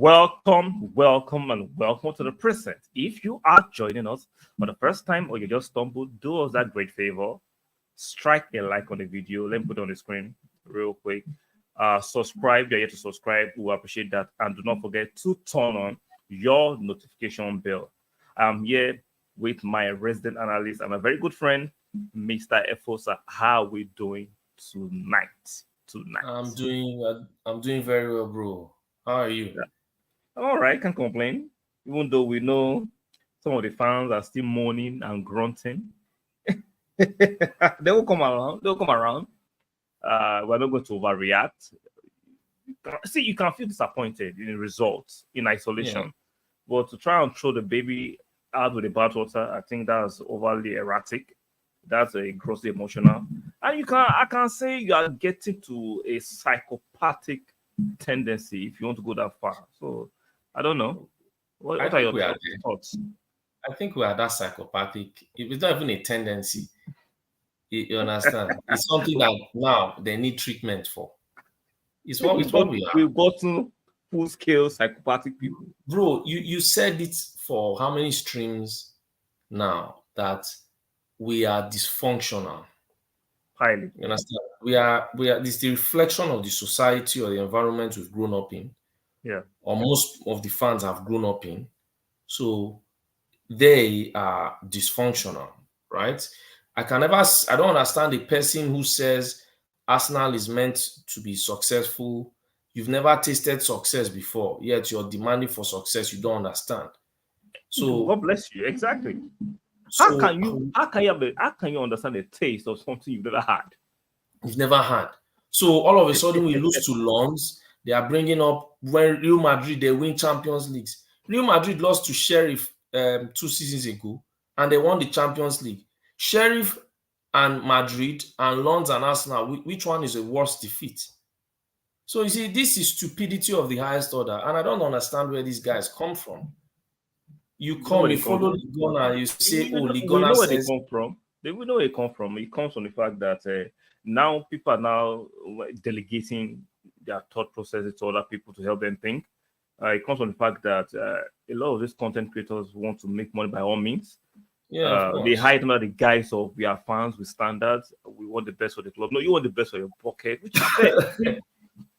and welcome to the present. If you are joining us for the first time or you just stumbled, do us that great favor. Strike a like on the video. Let me put it on the screen real quick. Subscribe. You're here to subscribe. We appreciate that. And do not forget to turn on your notification bell. I'm here with my resident analyst and a very good friend, Mr. Efosa. How are we doing tonight? I'm doing very well, bro. How are you? Yeah. All right, can't complain. Even though we know some of the fans are still moaning and grunting. They will come around. They'll come around. We're not going to overreact. See, you can feel disappointed in the results in isolation. Yeah. But to try and throw the baby out with the bathwater, I think that's overly erratic. That's a grossly emotional. And I can say you are getting to a psychopathic tendency if you want to go that far. So I don't know. What are your thoughts? I think we are that psychopathic. It's not even a tendency. You understand? It's something that now they need treatment for. It's what we are. We've gotten full-scale psychopathic people. Bro, you said it for how many streams now that we are dysfunctional. Highly. You understand? We are this is the reflection of the society or the environment we've grown up in. Yeah. Or most of the fans have grown up in. So they are dysfunctional, right? I don't understand the person who says Arsenal is meant to be successful. You've never tasted success before, yet you're demanding for success. You don't understand. So God bless you. Exactly. How can you understand the taste of something you've never had? You've never had. So all of a sudden we lose to Lens. They are bringing up when Real Madrid they win Champions Leagues. Real Madrid lost to Sheriff 2 seasons ago, and they won the Champions League. Sheriff and Madrid and Lens and Arsenal, which one is a worse defeat? So you see, this is stupidity of the highest order, and I don't understand where these guys come from. You follow Ligona, you say, "Oh, Ligona says." We know where they come from. We know where it comes from. It comes from the fact that now people are now delegating their thought processes to other people to help them think. It comes from the fact that a lot of these content creators want to make money by all means. Yeah, they hide under the guise of we are fans with standards. We want the best for the club. No, you want the best for your pocket, which is fair.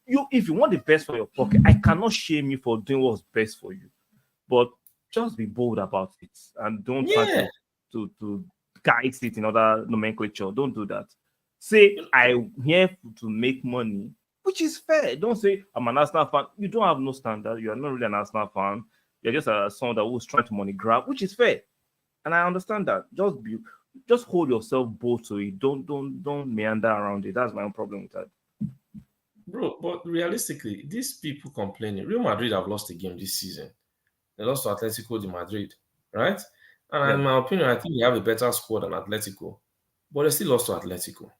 If you want the best for your pocket, I cannot shame you for doing what's best for you. But just be bold about it and don't try to guide it in other nomenclature. Don't do that. Say I'm here to make money, which is fair. Don't say I'm an Arsenal fan. You don't have no standard. You are not really an Arsenal fan. You're just someone that was trying to money grab, which is fair. And I understand that. Just hold yourself bold to it. Don't meander around it. That's my own problem with that. Bro, but realistically, these people complaining, Real Madrid have lost a game this season. They lost to Atletico de Madrid, right? And in my opinion, I think they have a better squad than Atletico, but they still lost to Atletico.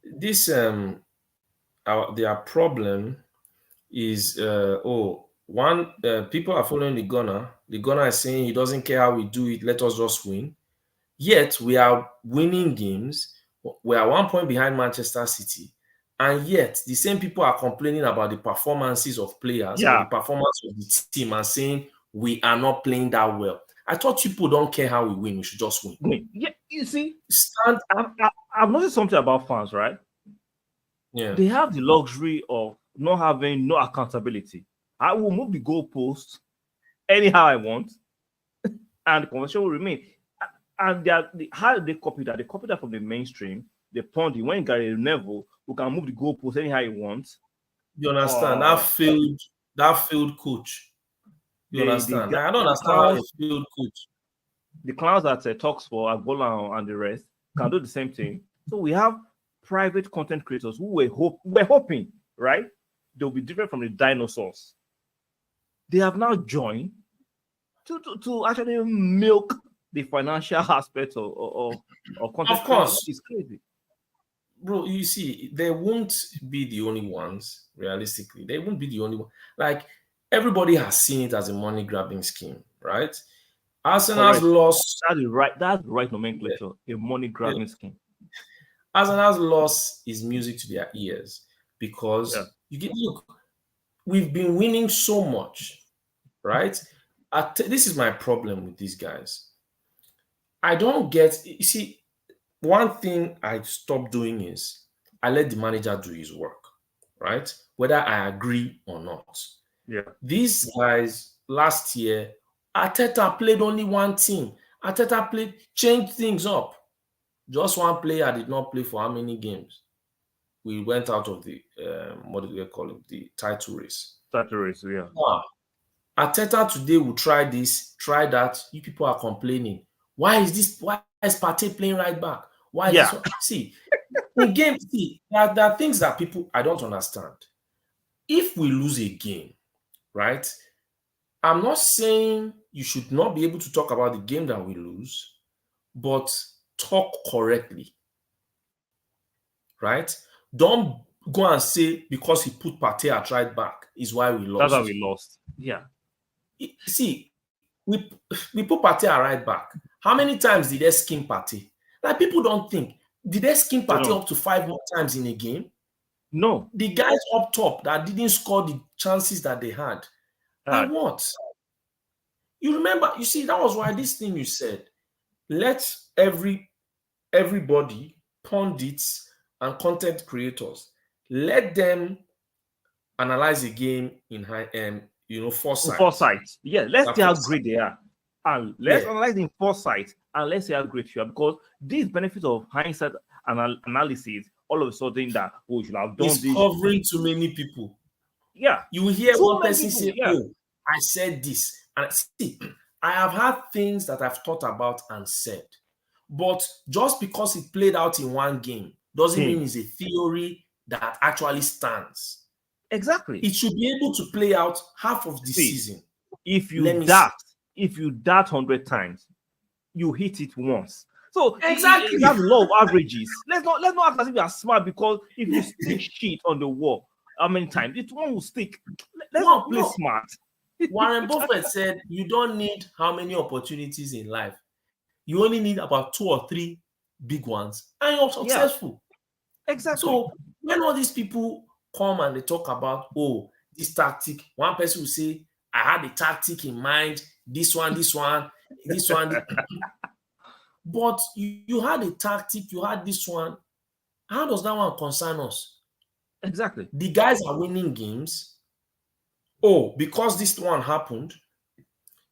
This their problem is people are following the gunner. The gunner is saying he doesn't care how we do it. Let us just win. Yet we are winning games. We are 1 point behind Manchester City. And yet, the same people are complaining about the performances of players or the performance of the team and saying we are not playing that well. I thought people don't care how we win. We should just win. Yeah, you see, I've noticed something about fans, right? Yeah. They have the luxury of not having no accountability. I will move the goalpost anyhow I want, and the conversation will remain. And how they copy that? They copy that from the mainstream. They ponder when Gary Neville who can move the goalpost anyhow he wants. You understand? That field coach. You understand? I don't understand how a field coach. The clowns that talks for Agbola and the rest can do the same thing. So we have private content creators who we're hoping, right? They'll be different from the dinosaurs. They have now joined to actually milk the financial aspect of content. Of course. It's crazy. Bro, you see, they won't be the only ones, realistically. They won't be the only one. Like, everybody has seen it as a money-grabbing scheme, right? Arsenal's lost... That's the right nomenclature, a money-grabbing scheme. Arsenal's loss is music to their ears because, look, we've been winning so much, right? This is my problem with these guys. I don't get, you see, one thing I stopped doing is I let the manager do his work, right? Whether I agree or not. Yeah. These guys last year, Arteta played only one team. Arteta changed things up. Just one player did not play for how many games? We went out of the what do they call it? The title race. Title race, yeah. Wow. Arteta today will try this, try that. You people are complaining. Why is Partey playing right back? Why is this? See, in game, there are things that people I don't understand. If we lose a game, right? I'm not saying you should not be able to talk about the game that we lose, but talk correctly, right? Don't go and say because he put Partey at right back is why we lost. That's how we lost. Yeah. See, we put Partey at right back. How many times did they skin Partey? Like, people don't think. Did they skin Partey up to 5 more times in a game? No. The guys up top that didn't score the chances that they had. And what? You remember, you see, that was why this thing you said, let everybody, pundits and content creators, let them analyze the game in foresight. Foresight. Yeah, let's see how great they are. And let's analyze in foresight and let's see how great you are. Because these benefits of hindsight analysis, all of a sudden that we should have done it's this. Covering too many people. Yeah. You will hear one person say, oh, I said this. And see, I have had things that I've thought about and said. But just because it played out in one game doesn't mean it's a theory that actually stands. Exactly. It should be able to play out half of the season. If you dart 100 times, you hit it once. So exactly, you have a lot of averages. Let's not act as if we are smart, because if you stick shit on the wall, how many times it one will stick? Let's not play smart. Warren Buffett said, "You don't need how many opportunities in life. You only need about 2 or 3 big ones, and you're successful." Yeah. Exactly. So when all these people come and they talk about, oh, this tactic, one person will say, "I had a tactic in mind. This one. But you had a tactic, you had this one. How does that one concern us? Exactly. The guys are winning games. Oh, because this one happened,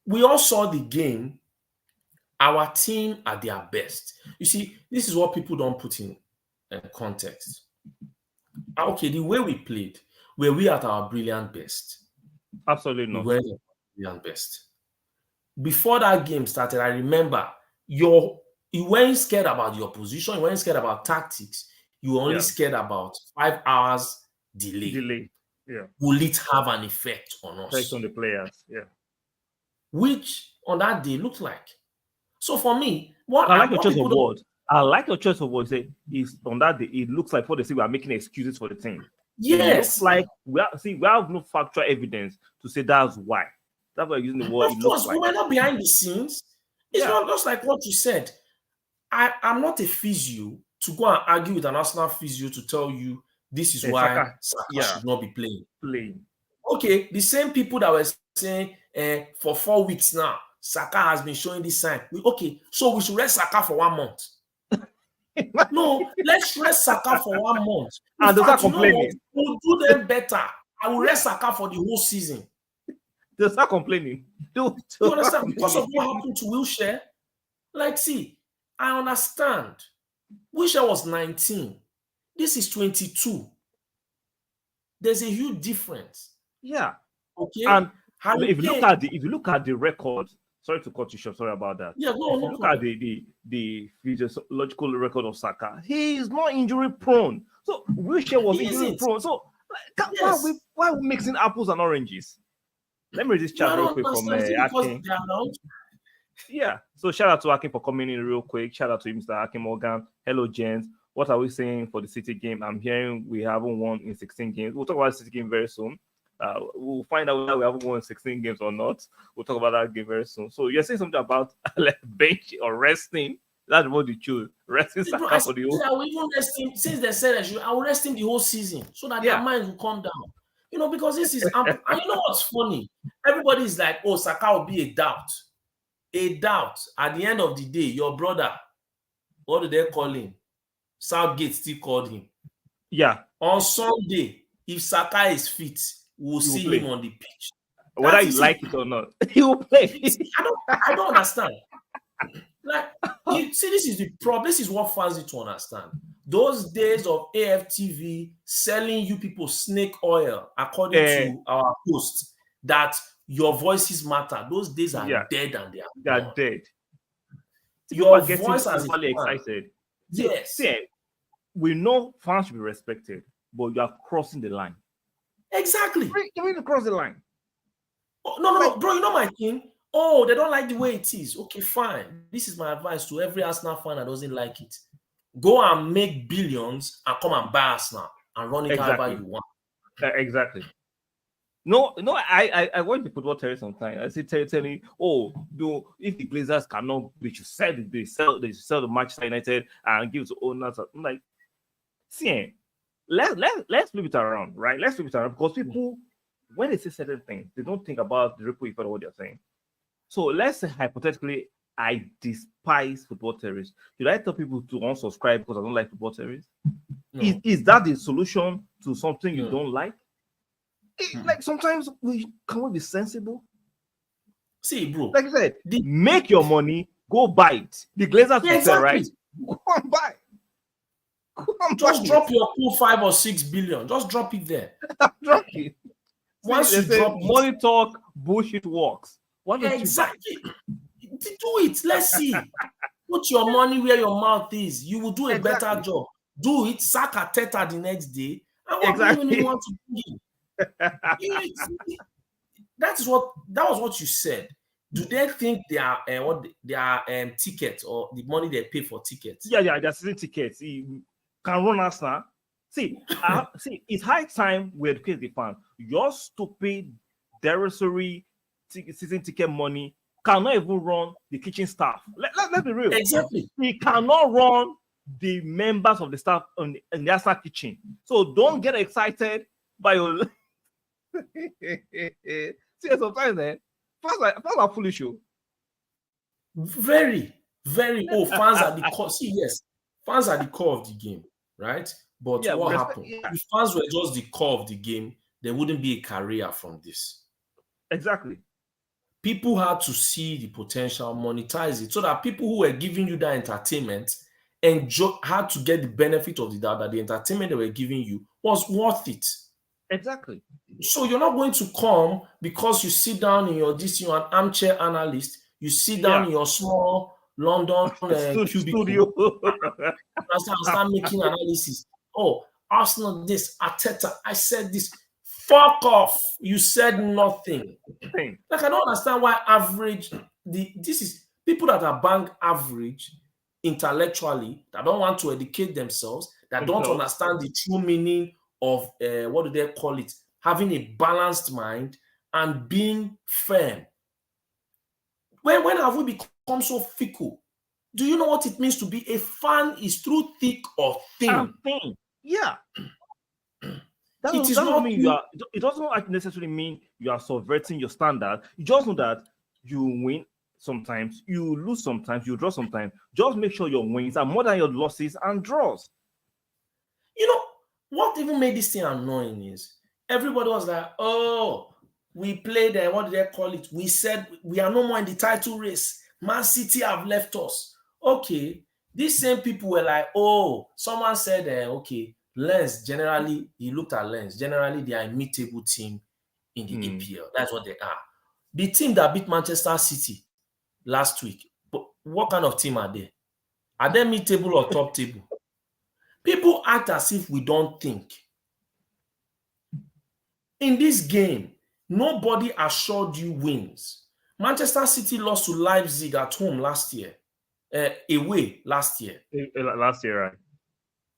we all saw the game. Our team at their best. You see, this is what people don't put in context. Okay, the way we played, were we at our brilliant best? Absolutely not. We weren't at our brilliant best. Before that game started, I remember you weren't scared about your position, you weren't scared about tactics, you were only scared about 5 hours delay. Yeah. Will it have an effect on us? Effect on the players, yeah. Which on that day looked like. So for me, I like your choice of words. I like your choice of words. Say is on that day, it looks like for the we are making excuses for the team. Yes. It looks like we have no factual evidence to say that's why. That's why using the word. Of course, we were not behind the scenes. It's not just like what you said. I'm not a physio to go and argue with an Arsenal physio to tell you this is why Saka should not be playing. Okay, the same people that were saying for 4 weeks now, Saka has been showing this sign. Okay, so we should rest Saka for 1 month. No, let's rest Saka for 1 month. And they're not complaining. We'll do them better. I will rest Saka for the whole season. They're not complaining. You understand? Because of what happened to Wilshere. Like, see, I understand. Wilshere was 19. This is 22. There's a huge difference. Yeah. Okay. And if you look at the record, sorry to cut you short, sorry about that. Yeah, go on. Look at the physiological record of Saka. He is not injury prone. So Wilshere was injury prone. So why are we mixing apples and oranges? Let me read this chat real quick from Akin. Yeah. So shout out to Akin for coming in real quick. Shout out to Mr. Akin Morgan. Hello, gents. What are we saying for the City game? I'm hearing we haven't won in 16 games. We'll talk about the City game very soon. We'll find out whether we haven't won 16 games or not. We'll talk about that game very soon. So you're saying something about bench or resting. That's what you choose. Resting Saka for the whole. I will even rest him since they said I will rest him the whole season so that their minds will calm down. You know, because this is and you know what's funny? Everybody is like, oh, Saka will be a doubt. A doubt. At the end of the day, your brother, what do they call him? Southgate still called him. Yeah. On Sunday, if Saka is fit, we'll He will see play. him on the pitch. Whether That you is like it or not, he will play. I don't understand. Like, you see, this is the problem. This is what fans need to understand. Those days of AFTV selling you people snake oil, according to our host, that your voices matter. Those days are dead and they They are gone. dead. Your voice as a fan, excited. Yes. See, we know fans should be respected, but you are crossing the line. Exactly. You mean to cross the line? Oh, no, bro. You know my thing. Oh, they don't like the way it is. Okay, fine. This is my advice to every Arsenal fan that doesn't like it. Go and make billions and come and buy Arsenal and run it however you want. Exactly. No, I watch the football terror sometimes. I see telling, oh, if the Glazers cannot, they should sell the Manchester United and give it to owners. I'm like, see, let's flip it around, right? Let's flip it around because people, when they say certain things, they don't think about the ripple effect of what they're saying. So let's say hypothetically, I despise football terrorists. Should I tell people to unsubscribe because I don't like football terrorists? No. Is that the solution to something you don't like? Like sometimes we be sensible. See, bro. Like I said, make your money, go buy it. The Glazers will sell, right? Go and buy. Just drop your cool 5 or 6 billion. Just drop it there. Drop it. Once you drop money talk, bullshit works. Exactly. Do it. Let's see. Put your money where your mouth is. You will do a better job. Do it. Sack Arteta the next day. And what do you want to do? That was what you said. Do they think they are tickets or the money they pay for tickets? Yeah, they're season tickets. He can run us now. See, it's high time we educate the fans. Your stupid, derisory season ticket money cannot even run the kitchen staff. Let's be real. Exactly. He cannot run the members of the staff in the Arsenal kitchen. So don't get excited by your. See, sometimes fans are foolish. Very, very. Oh, fans are the core. See, yes, fans are the core of the game, right? But what happened? If fans were just the core of the game, there wouldn't be a career from this. Exactly. People had to see the potential, monetize it, so that people who were giving you that entertainment had to get the benefit of the doubt that the entertainment they were giving you was worth it. Exactly. So you're not going to come because you sit down in your you're an armchair analyst, you sit down in your small London cubicle and start making analysis. Oh, Arsenal this, Arteta, I said this. Fuck off. You said nothing. Like, I don't understand why this is people that are bang average intellectually, that don't want to educate themselves, that don't understand the true meaning of what do they call it? Having a balanced mind and being firm. When have we become so fickle? Do you know what it means to be a fan? Is through thick or thin. Yeah. It doesn't necessarily mean you are subverting your standard. You just know that you win sometimes, you lose sometimes, you draw sometimes. Just make sure your wins are more than your losses and draws. You know, what even made this thing annoying is everybody was like, oh, we played, what do they call it? We said we are no more in the title race. Man City have left us. Okay. These same people were like, oh, someone said, okay, Lens, generally, he looked at Lens. Generally, they are a mid-table team in the EPL. That's what they are. The team that beat Manchester City last week, but what kind of team are they? Are they mid-table or top table? People act as if we don't think. In this game, nobody assured you wins. Manchester City lost to Leipzig at home last year. Away last year. Last year, right?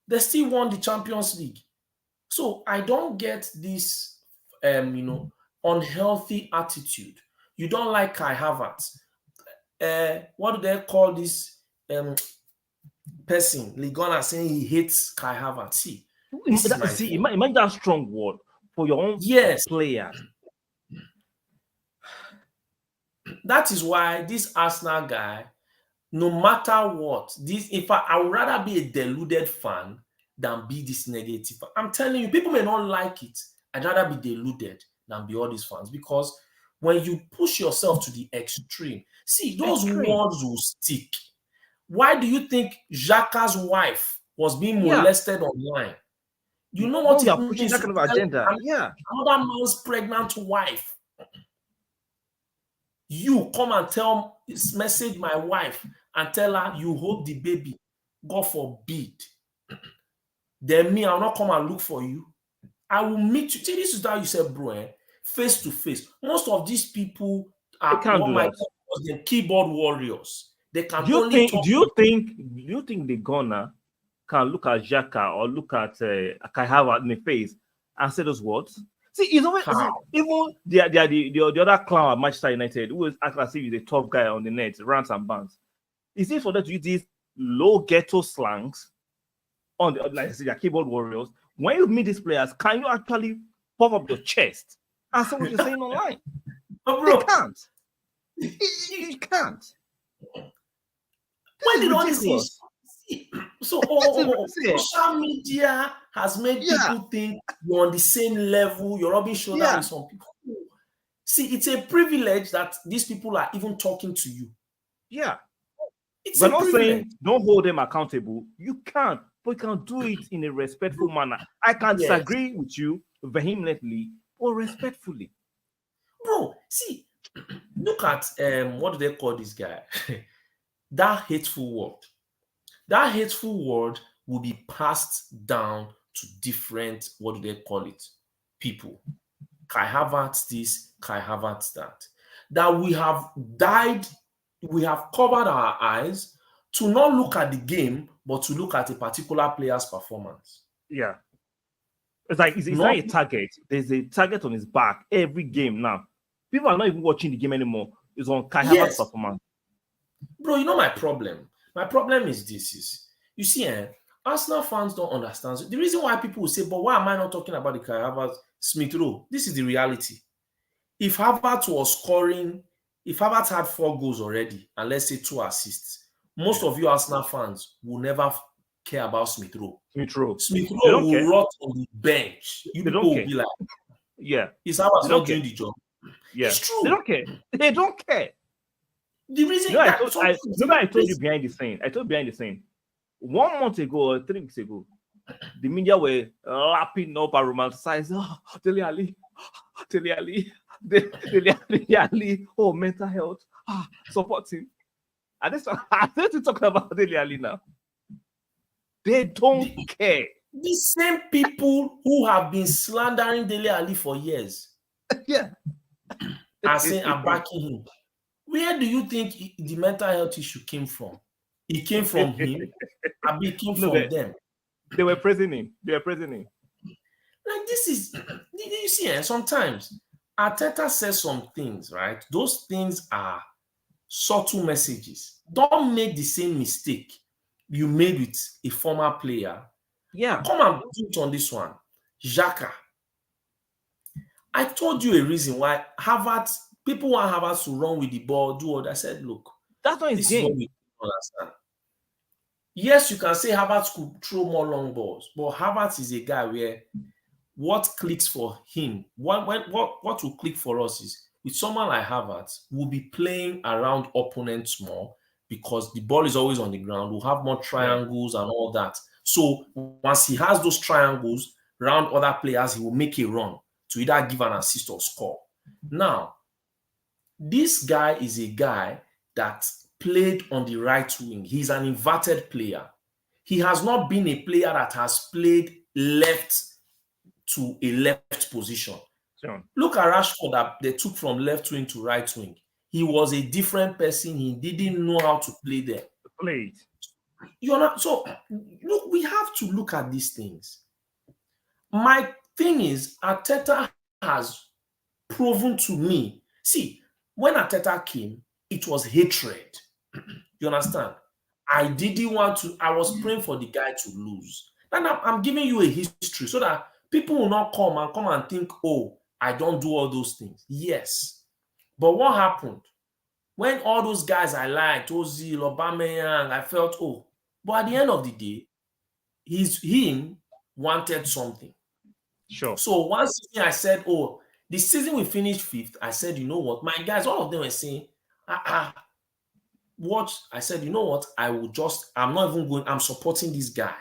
They still won the Champions League. So I don't get this, unhealthy attitude. You don't like Kai Havertz. What do they call this person? Ligona saying he hates Kai Havertz. Imagine that strong word. for your own Yes, players. that is why this Arsenal guy, no matter what, this in fact, I would rather be a deluded fan than be this negative fan. I'm telling you, people may not like it. I'd rather be deluded than be all these fans because when you push yourself to the extreme, see, those words will stick. Why do you think Xhaka's wife was being molested online? You know what you it are pushing means that kind of agenda. Another man's pregnant wife. You come and message my wife and tell her you hold the baby. God forbid. Then me, I'll not come and look for you. I will meet you. See, this is how you said, bro, face to face. Most of these people are what my the keyboard warriors. They can only talk. Do you think the gunner can look at Xhaka or look at Kai Havertz in the face and say those words? See, it's always even the other clown at Manchester United who is acting as if he's a tough guy on the net, rants and bans. It's easy for them to use these low ghetto slangs on the like I said, their keyboard warriors. When you meet these players, can you actually pop up your chest and say what you're saying online? But bro, you can't. You can't. When did all these things? So social media has made people think you're on the same level, you're rubbing shoulders with some people. See, it's a privilege that these people are even talking to you. Yeah. We're not saying don't hold them accountable. You can't, but you can do it in a respectful manner. I can disagree with you vehemently, but respectfully. Bro, see, look at what do they call this guy? That hateful word. That hateful word will be passed down to different, what do they call it? People. Kai Havertz this, Kai Havertz that. That we have covered our eyes to not look at the game, but to look at a particular player's performance. Yeah. It's like, it's not a target. There's a target on his back every game now. People are not even watching the game anymore. It's on Kai Havertz's performance. Bro, you know my problem? My problem is this. You see, Arsenal fans don't understand. The reason why people will say, but why am I not talking about the Kai Havertz Smith Rowe? This is the reality. If Havertz was scoring, if Havertz had 4 goals already, and let's say 2 assists, most of you Arsenal fans will never care about Smith Rowe. Smith Rowe will rot on the bench. You people will be like, is Havertz not doing the job? Yeah. It's true. They don't care. They don't care. The reason I told you behind the scene. I told behind the scene. 1 month ago or 3 weeks ago, the media were lapping up and romanticizing. Oh, Dele Alli. Oh, mental health. Support him. And this, I need to talk about Dele Alli now. They don't care. The same people who have been slandering Dele Alli for years. Are saying I'm backing him. Where do you think the mental health issue came from? It came from him. It came from them. They were praising him. Like this is, you see, sometimes Arteta says some things, right? Those things are subtle messages. Don't make the same mistake you made with a former player. Yeah. Come and do it on this one. Xhaka. I told you a reason why people want Havertz to run with the ball, do all that. I said, look, that's not his game. We understand. Yes, you can say Havertz could throw more long balls, but Havertz is a guy where what clicks for him, what will click for us is with someone like Havertz, we'll be playing around opponents more because the ball is always on the ground. We'll have more triangles and all that. So once he has those triangles around other players, he will make a run to either give an assist or score. Now, this guy is a guy that played on the right wing. He's an inverted player. He has not been a player that has played left to a left position. Sure. Look at Rashford that they took from left wing to right wing. He was a different person. He didn't know how to play there. So look, we have to look at these things. My thing is, Arteta has proven to me. See, when Arteta came, it was hatred. You understand? I didn't want to. I was praying for the guy to lose. And I'm giving you a history so that People will not come and think, oh, I don't do all those things. Yes. But what happened? When all those guys I liked, Ozil, Aubameyang, I felt, oh, but at the end of the day, him wanted something. Sure. So one season I said, oh, the season we finished 5th, I said, you know what? My guys, all of them were saying, what? I said, you know what? I'm not even going, I'm supporting this guy.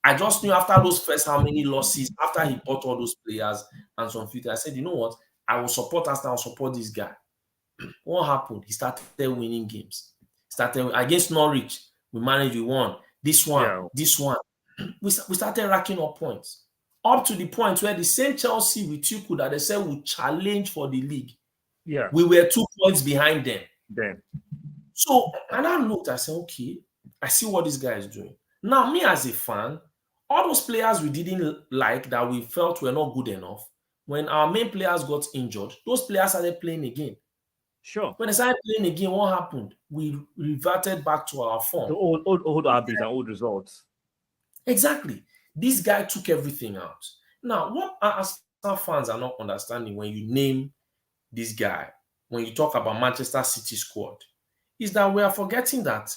I just knew after those first how many losses, after he bought all those players and some future, I said, you know what? I will support Arsenal, I'll support this guy. What happened? He started winning games. Started against Norwich. We managed, we won. This one. We started racking up points. Up to the point where the same Chelsea with Tuchel that they said would challenge for the league. Yeah. We were 2 points behind them. Then. So, and I looked, I said, okay, I see what this guy is doing. Now, me as a fan, all those players we didn't like that we felt were not good enough, when our main players got injured, those players started playing again. Sure. When they started playing again, what happened? We reverted back to our form. The old habits and old results. Exactly. This guy took everything out. Now, what Arsenal fans are not understanding when you name this guy, when you talk about Manchester City squad, is that we are forgetting that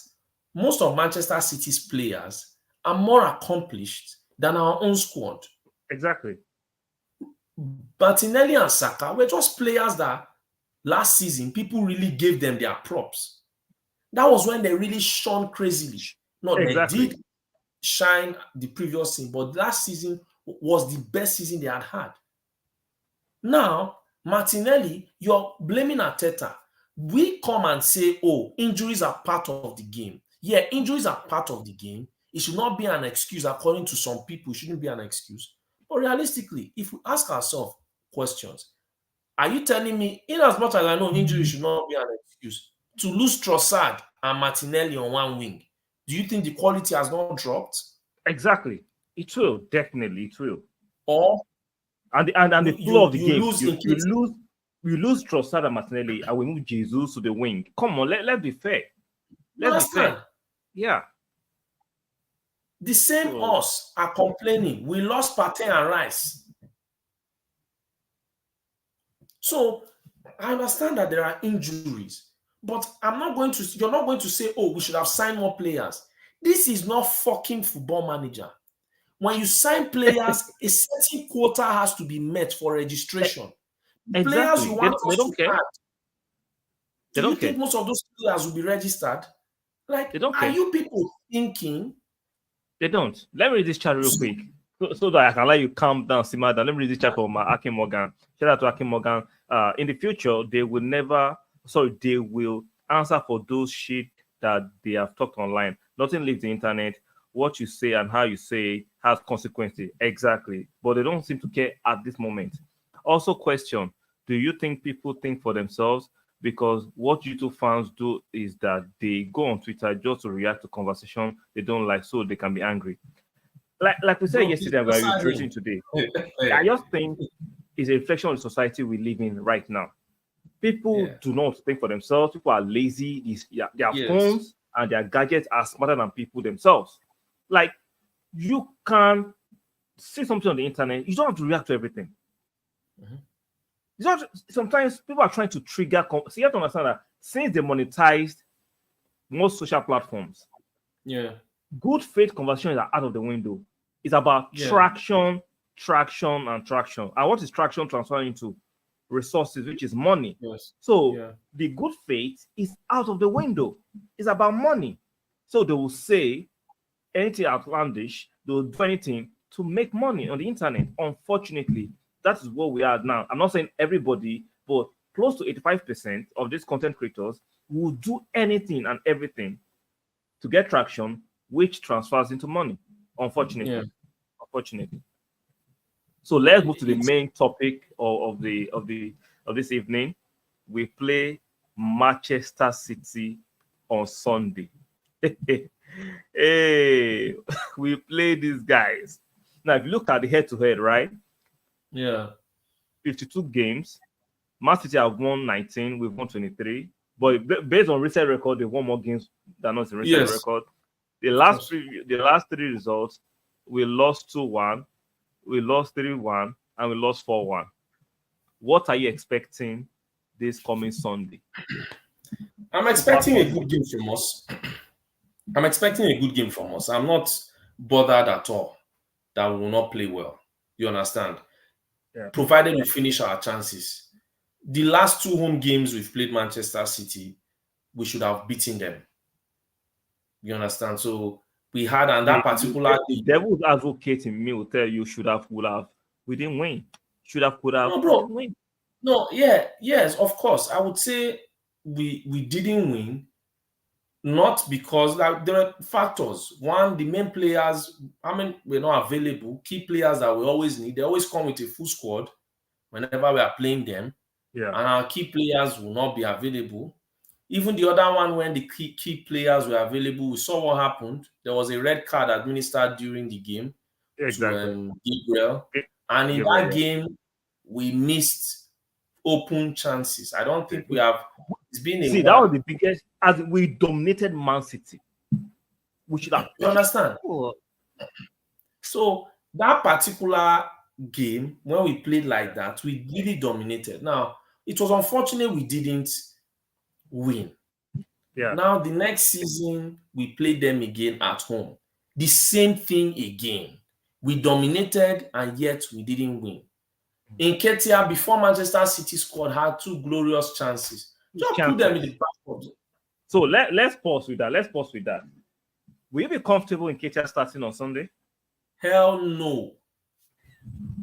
most of Manchester City's players are more accomplished than our own squad. Exactly. Martinelli and Saka were just players that last season people really gave them their props. That was when they really shone crazily. No, exactly. They did shine the previous season, but last season was the best season they had. Now, Martinelli, you're blaming Arteta. We come and say, oh, injuries are part of the game. Yeah, injuries are part of the game. It should not be an excuse. According to some people, it shouldn't be an excuse. But realistically, if we ask ourselves questions, are you telling me, in as much as I know injury should not be an excuse, to lose Trossard and Martinelli on one wing, do you think the quality has not dropped? Exactly. It will. Definitely, it will. Or and the flow of the game, you lose Trossard and Martinelli, and we move Jesus to the wing. Come on, let's be fair. Let's be fair. Yeah. The same us are complaining. We lost Partey and Rice. So I understand that there are injuries, but you're not going to say, oh, we should have signed more players. This is not fucking Football Manager. When you sign players, a certain quota has to be met for registration. Exactly. Players you want they don't care. Do you think most of those players will be registered? Like, they don't are you people thinking? They don't. Let me read this chat real quick so that I can let you calm down, simmer down. Let me read this chat from Akim Morgan. Shout out to Akim Morgan. In the future, they will answer for those shit that they have talked online. Nothing leaves the internet. What you say and how you say has consequences. Exactly. But they don't seem to care at this moment. Also, question, do you think people think for themselves? Because what YouTube fans do is that they go on Twitter just to react to conversation they don't like, so they can be angry. Like we said yesterday, we are reiterating today. I just think it's a reflection of the society we live in right now. People do not think for themselves. People are lazy. Their phones and their gadgets are smarter than people themselves. Like, you can see something on the internet, you don't have to react to everything. Sometimes people are trying to trigger. So you have to understand that since they monetized most social platforms, good faith conversations are out of the window. It's about traction. And what is traction transferring into? Resources, which is money. So the good faith is out of the window. It's about money. So they will say anything outlandish, they will do anything to make money on the internet. Unfortunately, that is what we are now. I'm not saying everybody, but close to 85% of these content creators will do anything and everything to get traction, which transfers into money. Unfortunately. So let's move to the main topic of this evening. We play Manchester City on Sunday. Hey, we play these guys. Now, if you look at the head-to-head, right? 52 games. Man City have won 19. We've won 23. But based on recent record, they've won more games than us in recent record. The last three results, we lost 2-1. we lost 3-1 and we lost 4-1. What are you expecting this coming Sunday? I'm expecting a good game from us. I'm expecting a good game from us. I'm not bothered at all that we will not play well. You understand? Yeah. Provided we finish our chances. The last 2 home games we've played Manchester City, we should have beaten them. You understand? So we had, and that particular the devil's advocate in me will tell you would have. We didn't win. Should have, could have. No, bro. Win. No, yes, of course. I would say we didn't win, not because there are factors. One, the main players, were not available. Key players that we always need, they always come with a full squad whenever we are playing them. Yeah. And our key players will not be available. Even the other one, when the key players were available, we saw what happened. There was a red card administered during the game to Gabriel. And in that game, we missed open chances. I don't think we have. It's been a that was the biggest. As we dominated Man City, we should have. You understand? So that particular game, when we played like that, we really dominated. Now, it was unfortunate we didn't win. Yeah. Now, the next season, we played them again at home. The same thing again. We dominated, and yet we didn't win. Nketiah, before Manchester City squad, had 2 glorious chances. Just put them in the back of it. So let's pause with that. Will you be comfortable in Nketiah starting on Sunday? Hell no.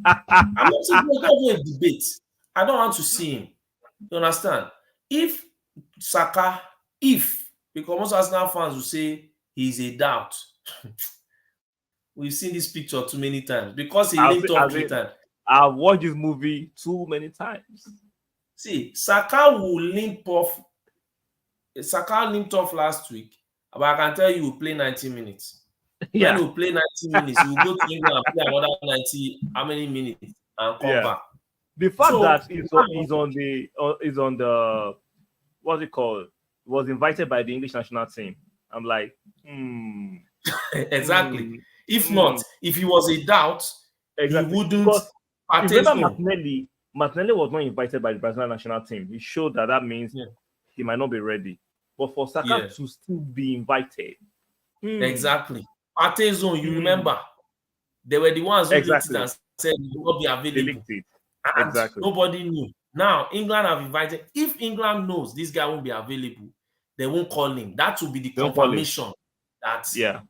I'm not even a debate. I don't want to see him. You understand? If Saka, because most Arsenal fans will say he's a doubt. We've seen this picture too many times because he linked up 3 times. I've watched this movie too many times. See, Saka will limp off. Saka limped off last week, but I can tell you he will play 90 minutes. Yeah. When he will play 90 minutes, he will go to England and play another 90, how many minutes, and come back. The fact that he's on the what's it called? Was invited by the English national team. I'm like, Exactly. If not, if he was a doubt, he wouldn't. Martinelli was not invited by the Brazilian national team. He showed that means he might not be ready. But for Saka to still be invited. Exactly. Partey zone, you remember? They were the ones who leaked it and said he will not be available. Exactly. Nobody knew. Now, England have invited. If England knows this guy won't be available, they won't call him. That will be the confirmation that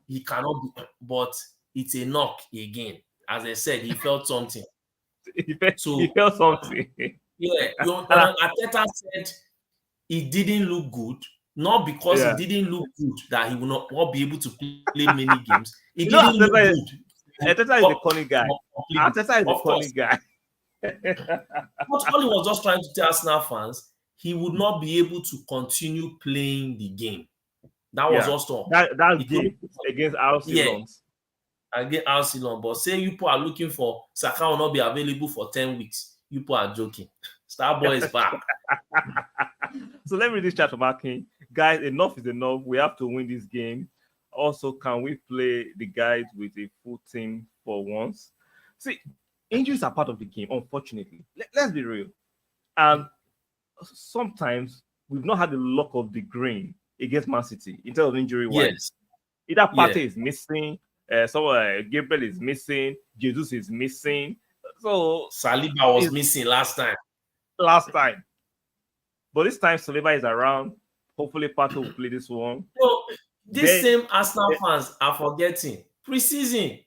he cannot be. But it's a knock again. As I said, he felt something. He felt something. Yeah. Arteta said he didn't look good. Not because he didn't look good that he will not be able to play many games. He didn't look good. Arteta is a funny guy. Arteta is a funny guy. But all he was just trying to tell Arsenal fans, he would not be able to continue playing the game. That was also that game against Arsenal. Against Arsenal. But say you people are looking for Saka will not be available for 10 weeks. You people are joking. Starboy is back. So let me read this chat from Akin. Guys, enough is enough. We have to win this game. Also, can we play the guys with a full team for once? See, injuries are part of the game, unfortunately. Let's be real. And sometimes we've not had the luck of the green against Man City in terms of injury-wise. Yes. Either Partey is missing, Gabriel is missing, Jesus is missing. So Saliba was missing last time. But this time Saliba is around. Hopefully Partey will play this one. So these same Arsenal fans are forgetting. Pre-season,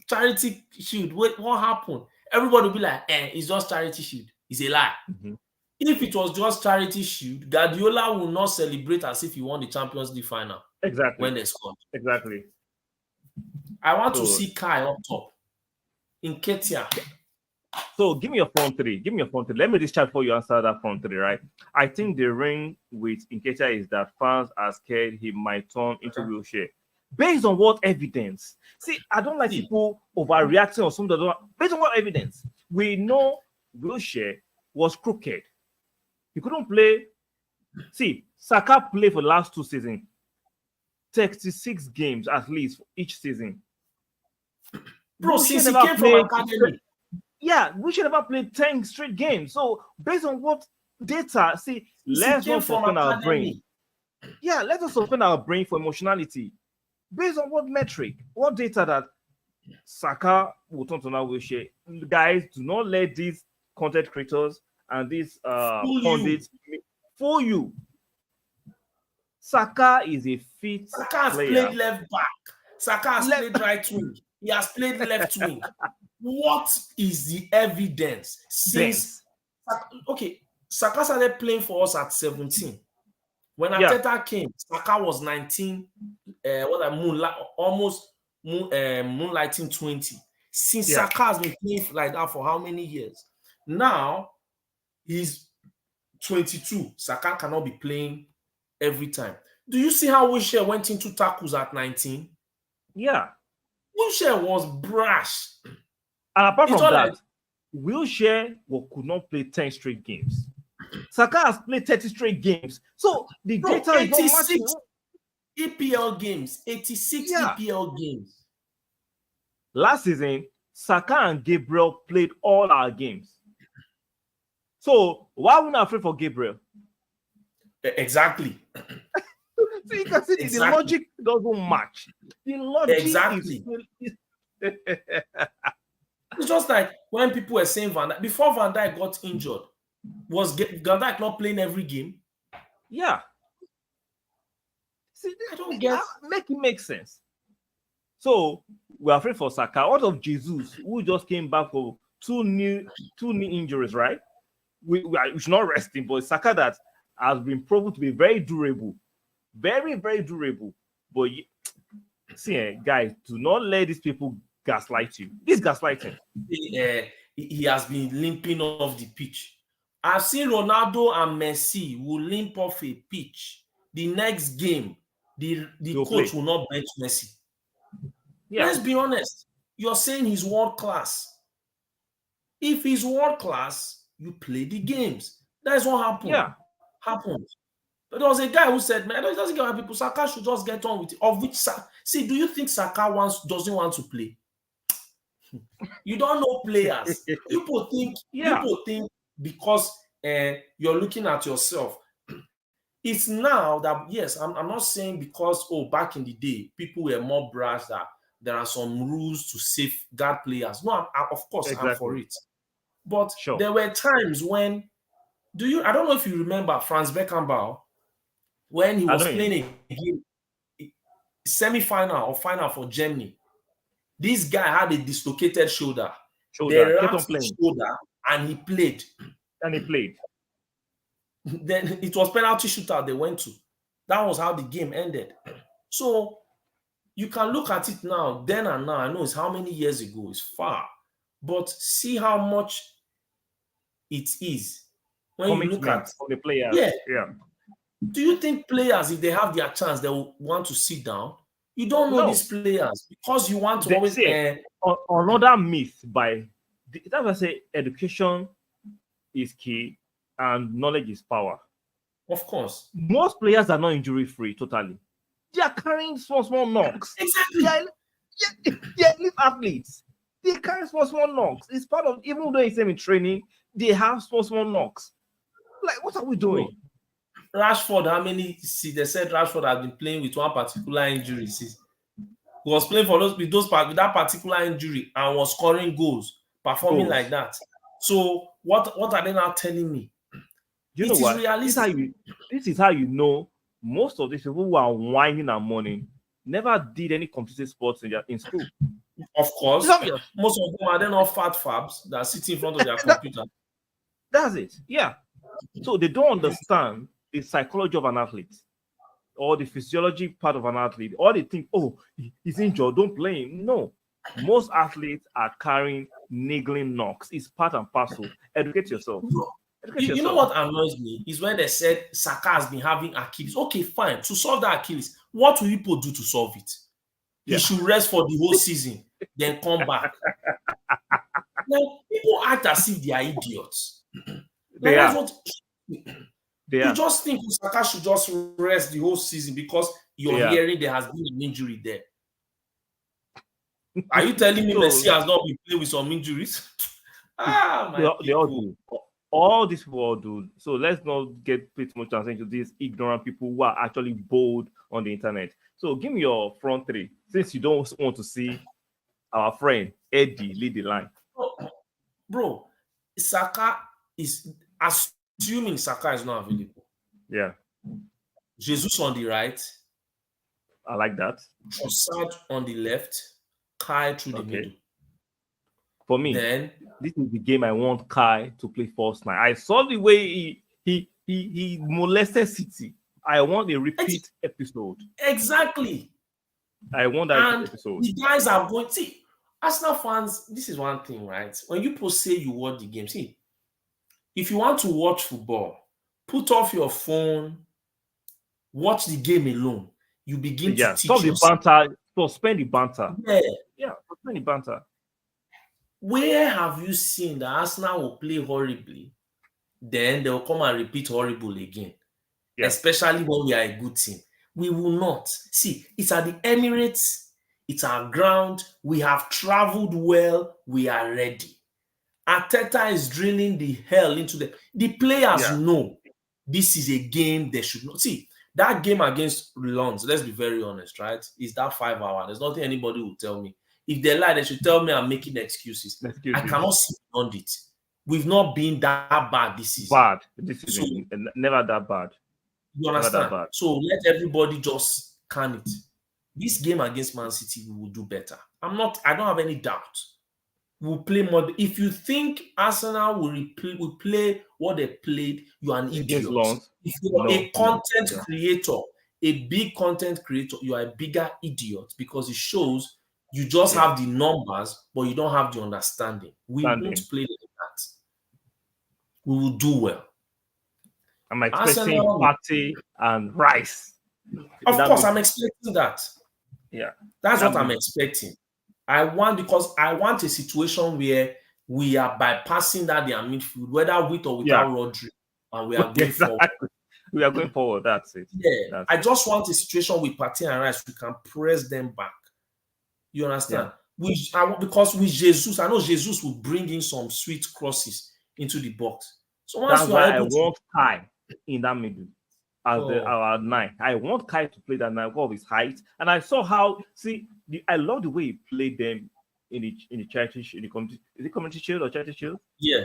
Charity Shield. Wait, what happened? Everybody will be like, it's just Charity Shield. It's a lie. Mm-hmm. If it was just Charity Shield, Guardiola will not celebrate as if he won the Champions League final. Exactly. When they scored. Exactly. I want to see Kai up top. Nketiah. So give me your front three. Let me just chat before you answer that front three, right? I think the ring with Nketiah is that fans are scared he might turn into Wilshere. Based on what evidence? See, I don't like people overreacting or something. Based on what evidence? We know Wilshere was crooked. He couldn't play. See, Saka played for the last 2 seasons. 36 games at least for each season. Bro, since he came from academy. Yeah, we should never played 10 straight games. So based on what data, let's not suspend our brain. Yeah, let us suspend our brain for emotionality. Based on what metric, what data that Saka will turn to now will share. Guys, do not let these content creators and these pundits fool you. Saka is a fit Saka has played left back. Saka has played right wing. He has played left wing. What is the evidence since? Okay, Saka started playing for us at 17. When Arteta came, Saka was 19. Moonlighting 20. Since Saka has been playing like that for how many years? Now he's 22. Saka cannot be playing every time. Do you see how Wilshere went into tackles at 19? Yeah. Wilshere was brash. And apart from that, Wilshere could not play 10 straight games. Saka has played 30 straight games. So the data is not matching. EPL games, 86 EPL games. Last season, Saka and Gabriel played all our games. So why are we not afraid for Gabriel? Exactly. So you can see the logic doesn't match. The logic It's just like when people were saying Van Dijk, before Van Dijk got injured, was Van Dijk not playing every game? Yeah. See, I don't get. Make it make sense. So we're afraid for Saka. Out of Jesus, who just came back for two knee injuries, right? We should not rest him, but Saka that has been proven to be very durable, very, very durable. But see, guys, do not let these people gaslight you. This gaslighting. He has been limping off the pitch. I've seen Ronaldo and Messi will limp off a pitch. The next game, the coach will not bench Messi. Yeah. Let's be honest. You're saying he's world class. If he's world class, you play the games. That's what happened. Yeah. Happened. But there was a guy who said, man, it doesn't get why people, Saka should just get on with it. Of which, see, do you think Saka doesn't want to play? You don't know players. People think because you're looking at yourself. It's now that, yes, I'm not saying because, back in the day, people were more brash that there are some rules to safeguard players. No, of course, I'm for it. But there were times when, I don't know if you remember Franz Beckenbauer, when he was playing a game, semi-final or final for Germany. This guy had a dislocated shoulder. They wrapped his shoulder and he played. Then it was penalty shootout they went to. That was how the game ended. So you can look at it now, then and now. I know it's how many years ago. It's far. But see how much it is when you look at the players. Yeah. Do you think players, if they have their chance, they will want to sit down? You don't know these players because you want to always. Another myth that's why I say education is key and knowledge is power. Of course. Most players are not injury free totally. They are carrying small knocks. Exactly. They are elite athletes. They carry small knocks. It's part of, even though it's in training, they have small knocks. Like, what are we doing? Rashford, they said Rashford has been playing with one particular injury. He was playing with that particular injury and was scoring goals, performing like that. So what are they now telling me? You know what? This is how you know most of these people who are whining and mourning never did any competitive sports in school. Of course. Most of them are then all fat fabs that sit in front of their computer. That's it. Yeah. So they don't understand the psychology of an athlete or the physiology part of an athlete. Or they think, he's injured, don't play him. No. Most athletes are carrying niggling knocks. It's part and parcel. Educate yourself. You know what annoys me is when they said Saka has been having Achilles. Okay, fine. To solve that Achilles, what will people do to solve it? He should rest for the whole season, then come back. Now, people act as if they are idiots. You just think Saka should just rest the whole season because you're hearing there has been an injury there. Are you telling me So Messi has not been playing with some injuries? My they all people. do. All these people all do. So let's not get too much attention to these ignorant people who are actually bold on the internet. So give me your front three, since you don't want to see our friend Eddie lead the line. Bro, Saka is assuming Saka is not available. Yeah, Jesus on the right, I like that. Trossard on the left, Kai through the Okay. middle. For me, Then this is the game I want Kai to play first night. I saw the way he molested City. I want a repeat episode. exactly. I want that And episode. the guys are going. See, Arsenal fans, this is one thing, right? When you say you watch the game, see, if you want to watch football, put off your phone, watch the game alone. You begin to teach stop the yourself. banter. Suspend the banter. Yeah, suspend the banter. Where have you seen that Arsenal will play horribly, then they'll come and repeat horrible again? Yeah. Especially when we are a good team. We will not. See, it's at the Emirates, it's our ground, we have traveled well, we are ready. Arteta is drilling the hell into the players know this is a game they should not. See, that game against Lens, let's be very honest, right? Is that 5 hours. There's nothing anybody will tell me. If they lie, they should tell me I'm making excuses. I cannot see beyond it. We've not been that bad this season. Bad. This season, so, never that bad. You understand? Bad. So let everybody just can it. This game against Man City, we will do better. I don't have any doubt. We'll play more. If you think Arsenal will play what they played, you are an idiot. If you're a content creator, a big content creator, you are a bigger idiot because it shows you just have the numbers, but you don't have the understanding. We won't play like that. We will do well. I'm expecting Partey and Rice. Of course, I'm expecting that. Yeah. That's what I'm expecting. I want a situation where we are bypassing that their midfield, whether with or without Rodri, and we are going forward. We are going forward. That's it. Yeah. I just want a situation with Partey and Rice. We can press them back. You understand? Yeah. Because with Jesus, I know Jesus will bring in some sweet crosses into the box. So once that's why I want Kai in that middle as our 9. I want Kai to play that 9 because of his height. And I saw how I love the way he played them in the charity shield, in the community. Is it community shield or charity shield? Yeah.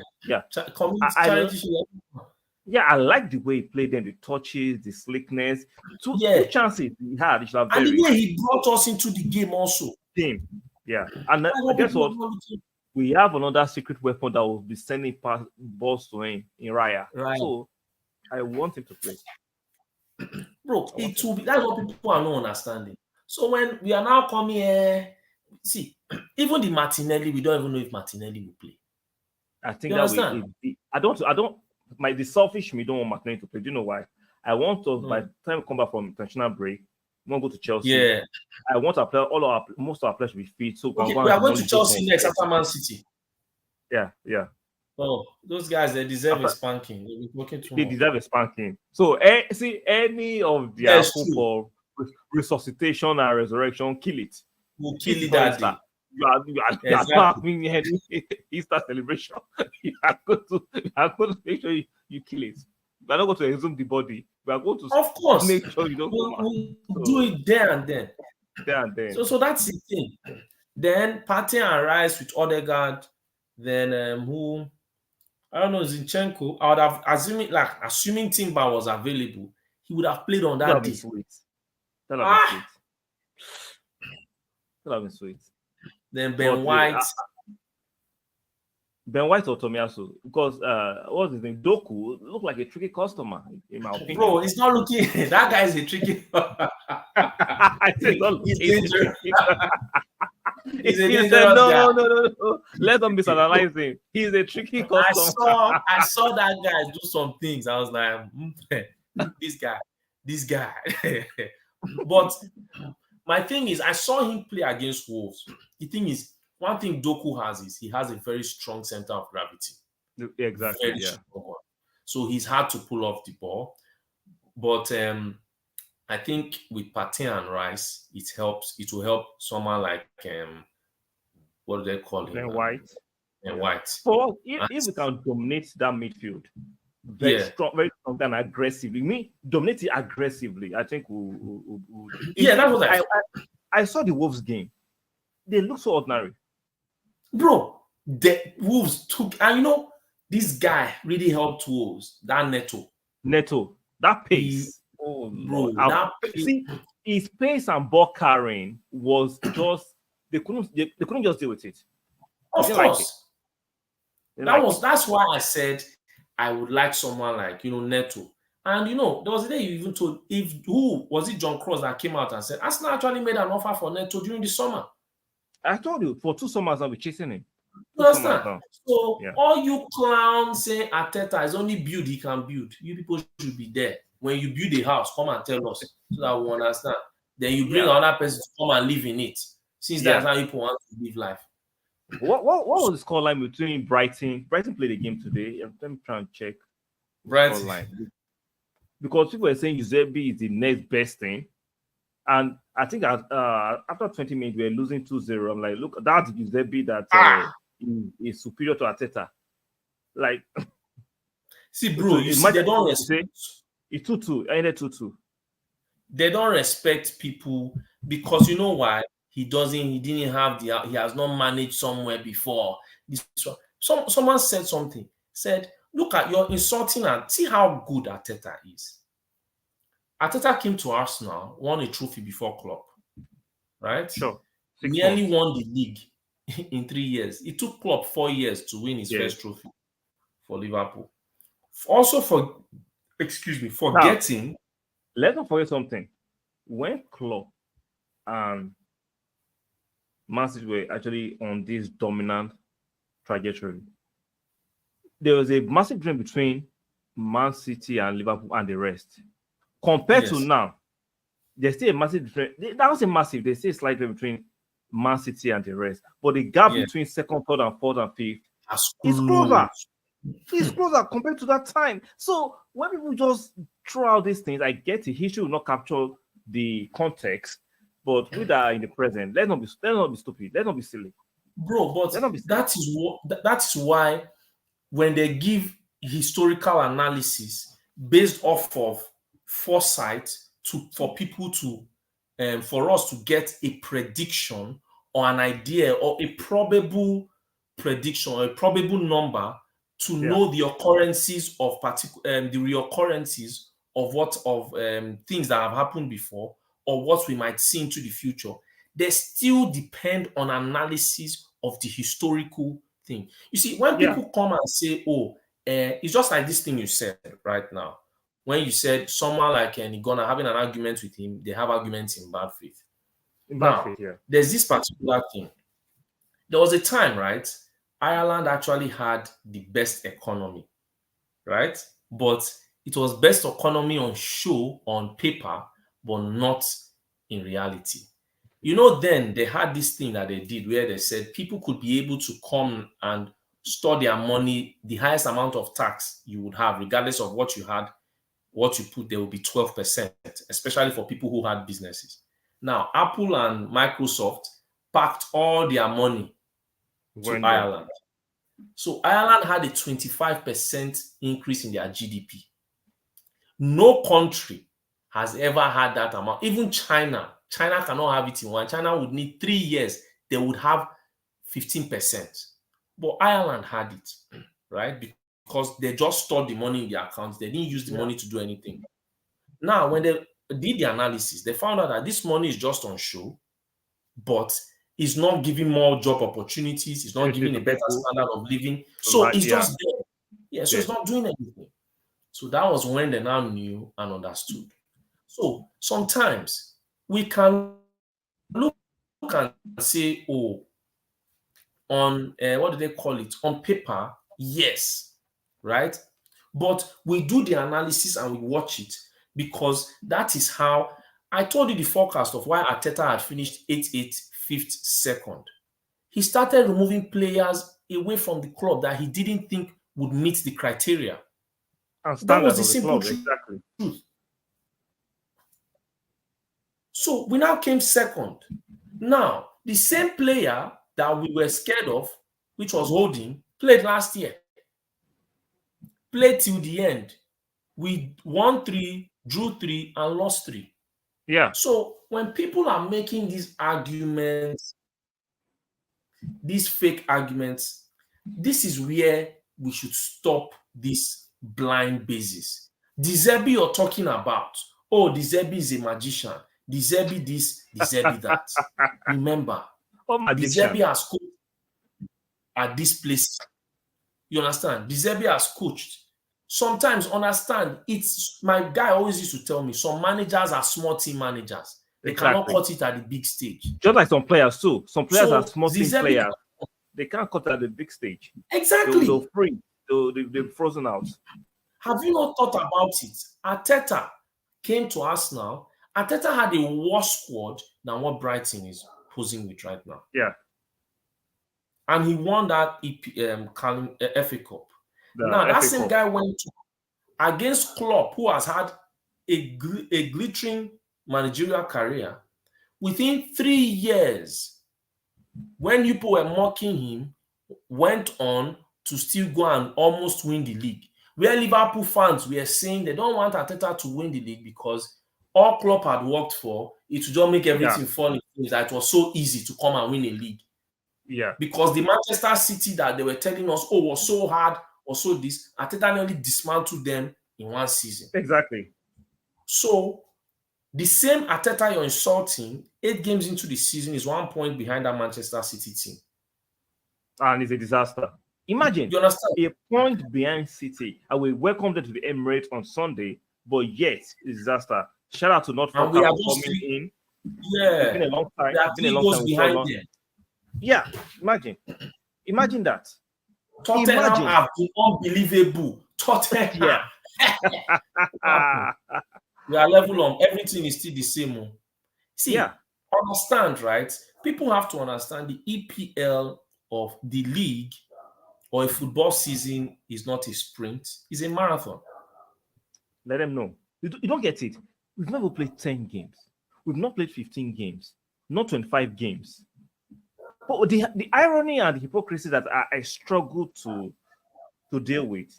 Charity shield. Yeah, I like the way he played them, the touches, the slickness. Two chances he had. And the way he brought us into the game also. Yeah. And guess what? We have another secret weapon that will be sending balls to him in Raya. Right. So I want him to play. Bro, it will be that's what people are not understanding. So when we are now coming here, see, even the Martinelli, we don't even know if Martinelli will play. I think the selfish me don't want Martinelli to play. Do you know why? I want us by the time we come back from international break, we want to go to Chelsea. Yeah. I want most of our players to be fit. So we are going to Chelsea next after Man City. Yeah. Oh, those guys, they deserve a spanking. They deserve a spanking. So any of their football resuscitation and resurrection, kill it. We'll kill it that day. You are having Easter celebration. you are going to make sure you kill it. We are not going to exhume the body. We are going to make sure you don't we'll do it there and then. So that's the thing. Then Partey and Rice with Odegaard. Then who? I don't know, Zinchenko. I would have assuming Timber was available, he would have played on that day. That would have been sweet. Then Ben White. Ben White or Tomiyasu, because what's his name? Doku looked like a tricky customer, in my opinion. Bro, it's not looking. That guy is a tricky. I said he's dangerous. No. Let them misanalyze him. He's a tricky customer. I saw that guy do some things. I was like, this guy. But my thing is, I saw him play against Wolves. The thing is, one thing Doku has is he has a very strong center of gravity. Exactly. So he's hard to pull off the ball. But I think with Partey and Rice, it will help someone like what do they call him? Then White. And White. For if we can dominate that midfield, very strong and aggressively. Me dominate it aggressively. I think we'll yeah, that's what I saw the Wolves game. They look so ordinary. Bro, the Wolves took, and you know, this guy really helped Wolves. That Neto, that pace. Bro, see, his pace and ball carrying was just they couldn't just deal with it. Of course. That's why I said I would like someone like, you know, Neto. And you know, there was a day you even told who was it, John Cross, that came out and said Arsenal actually made an offer for Neto during the summer. I told you for 2 summers I'll be chasing him. You understand? So all you clowns saying Arteta is only build he can build. You people should be there. When you build a house, come and tell us so that we understand. Then you bring another person to come and live in it. Since that's how people want to live life. What was the scoreline between Brighton? Brighton played a game today. Let me try and check. Brighton. Because people were saying Eusebio is the next best thing. And I think after 20 minutes, we were losing 2-0. I'm like, look, that's Eusebio that is superior to Arteta. Like, see, bro, you see, they don't respect. It's 2-2. I ended 2-2. They don't respect people because you know why? He didn't have he has not managed somewhere before. Someone said something. Said, look at, you're insulting and see how good Arteta is. Arteta came to Arsenal, won a trophy before Klopp, right? Sure. Nearly won the league in 3 years. It took Klopp 4 years to win his first trophy for Liverpool. Also forgetting. Let's not forget something. When Klopp and Man City were actually on this dominant trajectory, there was a massive difference between Man City and Liverpool and the rest. Compared to now, there's still a massive difference. That was a massive. There's still a slight difference between Man City and the rest. But the gap between second, third, and fourth, and fifth is closer. It's closer compared to that time. So when people just throw out these things, I get it. History will not capture the context. But we that are in the present, let's not be stupid. Let's not be silly. Bro, but that is why when they give historical analysis based off of foresight for people to for us to get a prediction or an idea or a probable prediction or a probable number to know the occurrences of the reoccurrences of things that have happened before or what we might see into the future, they still depend on analysis of the historical thing. You see, when people come and say, it's just like this thing you said right now. When you said someone like Nigona having an argument with him, they have arguments in bad faith. There's this particular thing. There was a time, right? Ireland actually had the best economy, right? But it was best economy on show, on paper, but not in reality. You know, then they had this thing that they did where they said people could be able to come and store their money, the highest amount of tax you would have, regardless of what you had, what you put, there will be 12%, especially for people who had businesses. Now, Apple and Microsoft packed all their money to Ireland. So Ireland had a 25% increase in their GDP. No country has ever had that amount. Even China cannot have it in one. China would need 3 years. They would have 15%. But Ireland had it, right? Because they just stored the money in their accounts. They didn't use the money to do anything. Now, when they did the analysis, they found out that this money is just on show, but it's not giving more job opportunities. It's not giving a better standard of living. So it's just there. Yeah, so it's not doing anything. So that was when they now knew and understood. So sometimes we can look and say, on what do they call it? On paper, yes, right? But we do the analysis and we watch it because that is how I told you the forecast of why Arteta had finished 8th, 5th, 2nd. He started removing players away from the club that he didn't think would meet the criteria. That was the simple truth. Exactly. So we now came 2nd. Now, the same player that we were scared of, which was holding, played last year. Played till the end. We won 3, drew 3, and lost 3. Yeah. So when people are making these arguments, these fake arguments, this is where we should stop this blind basis. The Zerbi you're talking about, oh, the Zerbi is a magician. The Zerbi this, the Zerbi that. Remember, Oh, the magician. Zerbi has coached at this place. You understand? The Zerbi has coached. Sometimes, understand, it's my guy always used to tell me, some managers are small team managers. They cannot Exactly. cut it at the big stage. Just like some players too. Some players So, are small the team Zerbi- players. They can't cut at the big stage. Exactly. They'll freeze. They're frozen out. Have you not thought about it? Arteta came to Arsenal. Arteta had a worse squad than what Brighton is posing with right now. Yeah. And he won that FA Cup. The Now, that FA same Cup. guy went against Klopp, who has had a glittering managerial career. Within 3 years, when people were mocking him, went on to still go and almost win the league. Where Liverpool fans were saying they don't want Arteta to win the league because all Klopp had worked for, it would just make everything fall in place. That it was so easy to come and win a league. Yeah. Because the Manchester City that they were telling us, oh, was so hard or so this, Arteta nearly dismantled them in one season. Exactly. So the same Arteta you're insulting, 8 games into the season, is 1 point behind that Manchester City team. And it's a disaster. Imagine You understand? a point behind City. I will welcome them to the Emirates on Sunday, but yet it's a disaster. Shout out to North And we for are coming just in. Yeah. It's been a long time. There are It's been a 3 long goals time. behind them. Yeah, imagine that. Tottenham Imagine. have been unbelievable. Tottenham. Yeah. We are level on. Everything is still the same. See, Yeah. understand, right? People have to understand the EPL of the league or a football season is not a sprint, it's a marathon. Let them know. You don't get it. We've never played 10 games. We've not played 15 games, not 25 games. But the irony and the hypocrisy that I struggle to deal with.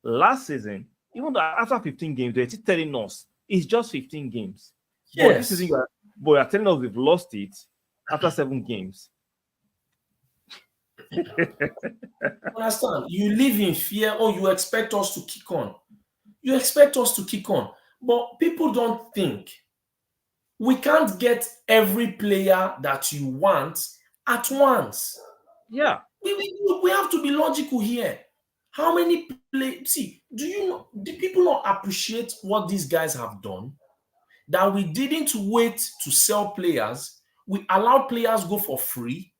Last season, even though after 15 games, they're still telling us it's just 15 games. Yes. But this season, you're telling us we've lost it after 7 games. Understand? You live in fear, or you expect us to kick on. You expect us to kick on. But people don't think. We can't get every player that you want at once. Yeah. We have to be logical here. How many players? See, do people not appreciate what these guys have done? That we didn't wait to sell players. We allowed players go for free.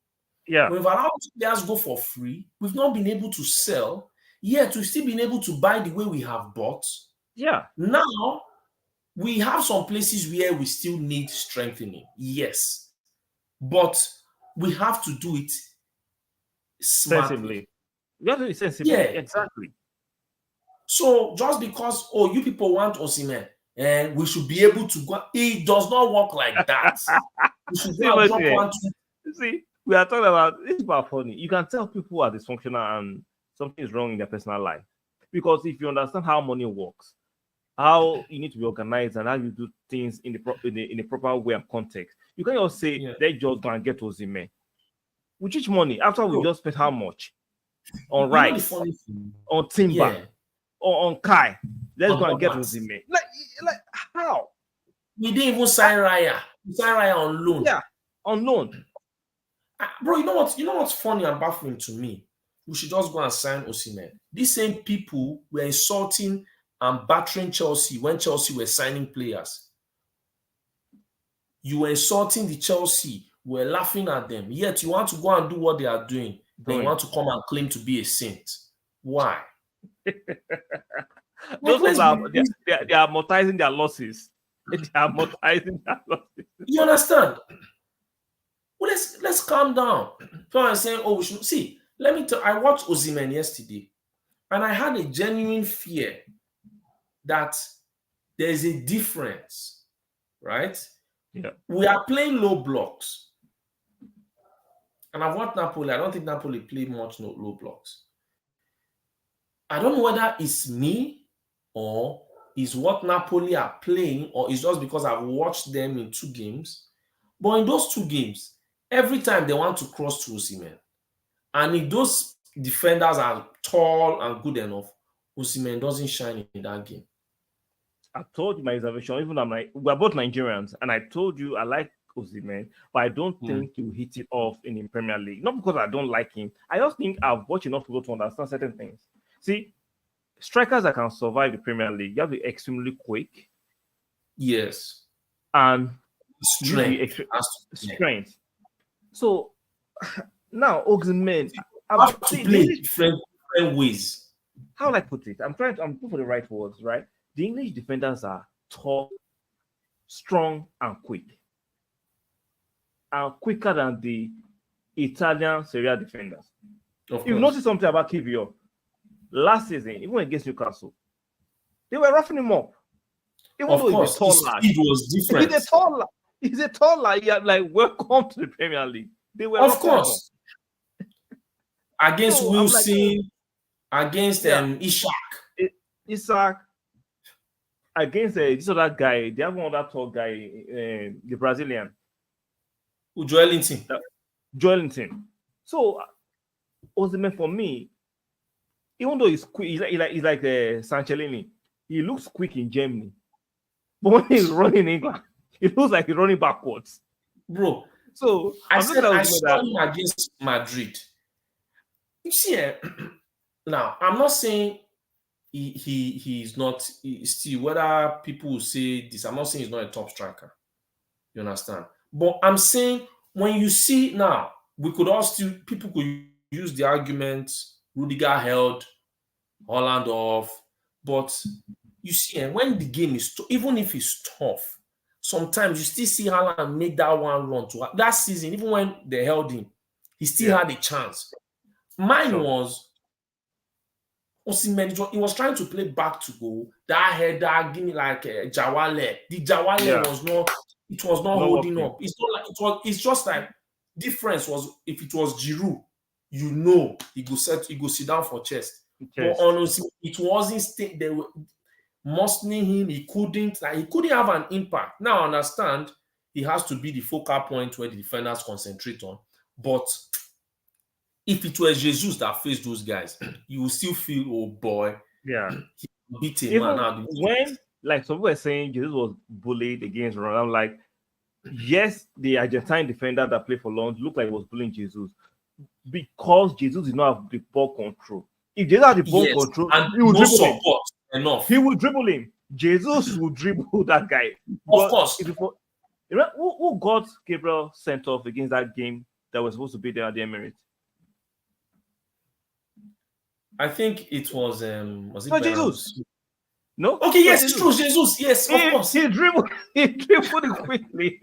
Yeah. We've allowed players go for free. We've not been able to sell. Yet we've still been able to buy the way we have bought. Yeah. Now, we have some places where we still need strengthening. Yes. But we have to do it smartly. Sensibly. You have to be sensible. Yeah. Exactly. So just because, you people want Osimhen, and we should be able to go, it does not work like that. We should go and drop one, two. See, we are talking about, it's about funny. You can tell people are dysfunctional and something is wrong in their personal life. Because if you understand how money works, how you need to be organized and how you do things in the proper way and context, you can just say, they just go and get Osimhen. With which money? After we just spent how much? On Rice, on Timber, or on Kai. Let's go and get Osimhen. Like how? We didn't even sign Raya. We signed Raya on loan. Yeah, on loan. Bro, you know what's funny and baffling to me? We should just go and sign Osimhen. These same people were insulting and battering Chelsea when Chelsea were signing players. You were insulting the Chelsea, we were laughing at them. Yet you want to go and do what they are doing. Then you want to come and claim to be a saint. Why? Those they are amortizing their losses. They are amortizing their losses. You understand? Well, let's calm down. People are saying, we should see. Let me tell. I watched Osimhen yesterday, and I had a genuine fear that there's a difference, right? Yeah. We are playing low blocks, And I've watched Napoli. I don't think Napoli play much low blocks. I don't know whether it's me or is what Napoli are playing, or it's just because I've watched them in 2 games. But in those 2 games, every time they want to cross to Osimhen, and if those defenders are tall and good enough, Osimhen doesn't shine in that game. I told you my reservation. Even we're both Nigerians, and I told you I like Osimhen, but I don't think he'll hit it off in the Premier League. Not because I don't like him. I just think I've watched enough people to understand certain things. See, strikers that can survive the Premier League, you have to be extremely quick. Yes. And strength. Strength. So now Osimhen, I have to play different ways. How will I put it? I'm looking for the right words, right? The English defenders are tall, strong, and quick. And quicker than the Italian Serie A defenders. You notice something about Kiwior. Last season, even against Newcastle, they were roughing him up. Even though he's a tall lad. It was different. He's a tall lad. Yeah, like, welcome to the Premier League. They were, of course. Against Wilson, against Ishak. Ishak. Against this other guy. They have one other tall guy, the Brazilian. Joelinton. Joelinton. So, Osimhen, for me, even though he's quick, he's like Sanchellini. He looks quick in Germany, but when he's running in England, it looks like he's running backwards, bro. So I saw him against Madrid. You see, now I'm not saying he's not still. Whether people will say this, I'm not saying he's not a top striker. You understand? But I'm saying when you see now, people could use the argument. Rudiger held Holland off, but you see, when the game is even if it's tough, sometimes you still see Haaland make that one run to that season. Even when they held him, he still had a chance. Mine was Osimhen. He was trying to play back to goal. That header, give me like Jawale. The Jawale was not. It was not holding up. It's not like it was. It's just like difference was if it was Giroud. You know, he go sit down for chest. But honestly, it wasn't. They were mustering him. He couldn't have an impact. Now I understand he has to be the focal point where the defenders concentrate on. But if it was Jesus that faced those guys, you will still feel, oh boy, he beat him. When like some people were saying Jesus was bullied against Ronaldo, I'm like, yes, the Argentine defender that played for Lons looked like he was bullying Jesus. Because Jesus did not have the ball control. If Jesus had the ball control, he would dribble him. Enough. He would dribble him. Jesus would dribble that guy. Of course. Who got Gabriel sent off against that game that was supposed to be there at the Emirates? I think it was Jesus. No? Okay, yes, it's true. Jesus. Yes, of course. He dribbled it quickly.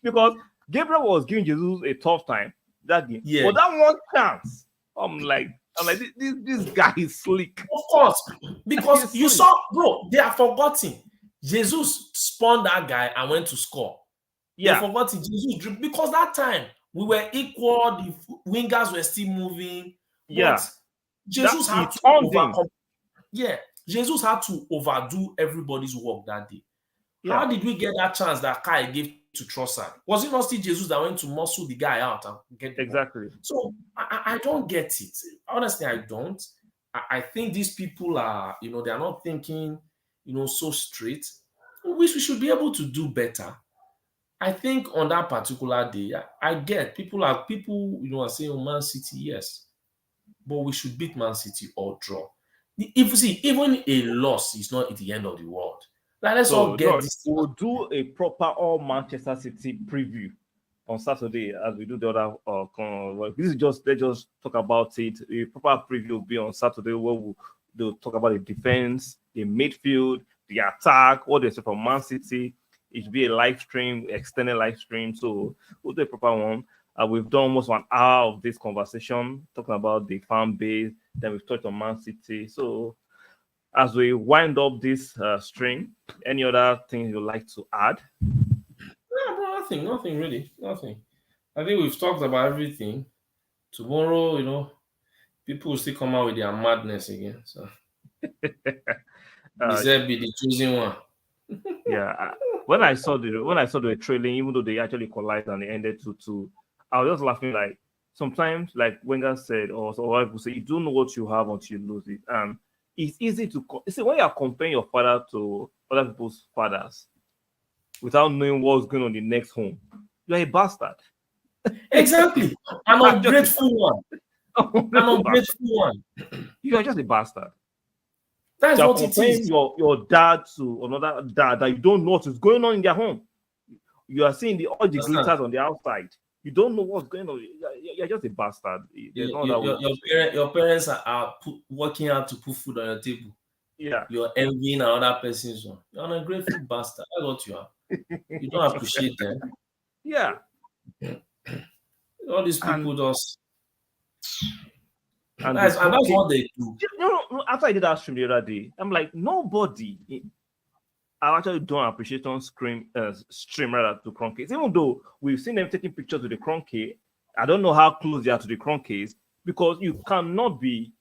Because Gabriel was giving Jesus a tough time that game. Yeah. But that one chance, I'm like, this guy is slick. Of course, because you saw, bro, they are forgetting. Jesus spun that guy and went to score. Yeah, they forgot Jesus because that time we were equal. The wingers were still moving. Yeah, Jesus had to overcome. Yeah, Jesus had to overdo everybody's work that day. Yeah. How did we get that chance that Kai gave to Trossard? Was it not still Jesus that went to muscle the guy out and get exactly? So I don't get it. Honestly, I don't. I think these people are, they are not thinking, so straight. We should be able to do better. I think on that particular day, I get people are saying, oh, Man City, yes, but we should beat Man City or draw. If you see, even a loss is not at the end of the world. Like, let's all get this. We'll do a proper all Manchester City preview on Saturday as we do the other. This is let's just talk about it. A proper preview will be on Saturday where they'll talk about the defense, the midfield, the attack, what they say from Man City. It should be a live stream, extended live stream. So we'll do a proper one. We've done almost 1 hour of this conversation talking about the fan base. Then we've touched on Man City. So as we wind up this stream, any other things you'd like to add? No, bro, nothing really. Nothing. I think we've talked about everything. Tomorrow, people will still come out with their madness again. So Uh, Deserve be the chosen one. yeah. When I saw the trailing, even though they actually collided and it ended 2-2, I was just laughing. Like sometimes, like Wenger said, or people say, you don't know what you have until you lose it. And it's easy to see when you are comparing your father to other people's fathers without knowing what's going on in the next home. You're a bastard. Exactly. An ungrateful one. An ungrateful one. You are just a bastard. That's You're what it comparing is. your dad to another dad that you don't know what is going on in their home. You are seeing all the Understand? glitters on the outside. You don't know what's going on. You're just a bastard. There's no other way. Your parents are working hard to put food on your table. Yeah. You're envying another person's one. You're an ungrateful bastard. That's what you are. You don't appreciate them. Yeah. All these And people just and that's what they do. After I did that stream the other day, I'm like, nobody. I actually don't appreciate on stream rather to Kroenkes, even though we've seen them taking pictures with the Kroenke. I don't know how close they are to the Kroenkes, because you cannot be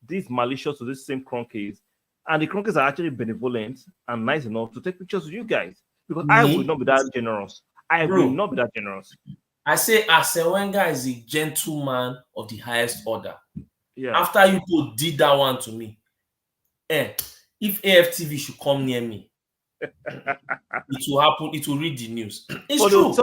this malicious to this same Kroenkes, and the Kroenkes are actually benevolent and nice enough to take pictures with you guys. Because I will not be that generous. I will not be that generous. I say Arsene Wenger is a gentleman of the highest order. Yeah. After you did that one to me, if AFTV should come near me, it will happen. It will read the news. It's true.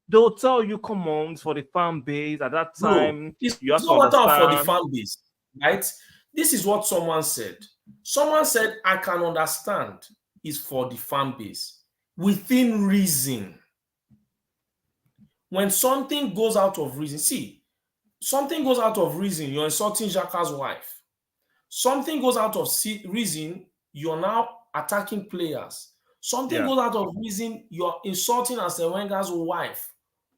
They'll tell you, come on, for the fan base at that time. Bro, you have to understand. For the fan base, right? This is what someone said. Someone said, I can understand it's for the fan base within reason. When something goes out of reason, something goes out of reason, you're insulting Xhaka's wife. Something goes out of reason, you're now attacking players. Something goes out of reason, you're insulting Arsene Wenger's wife.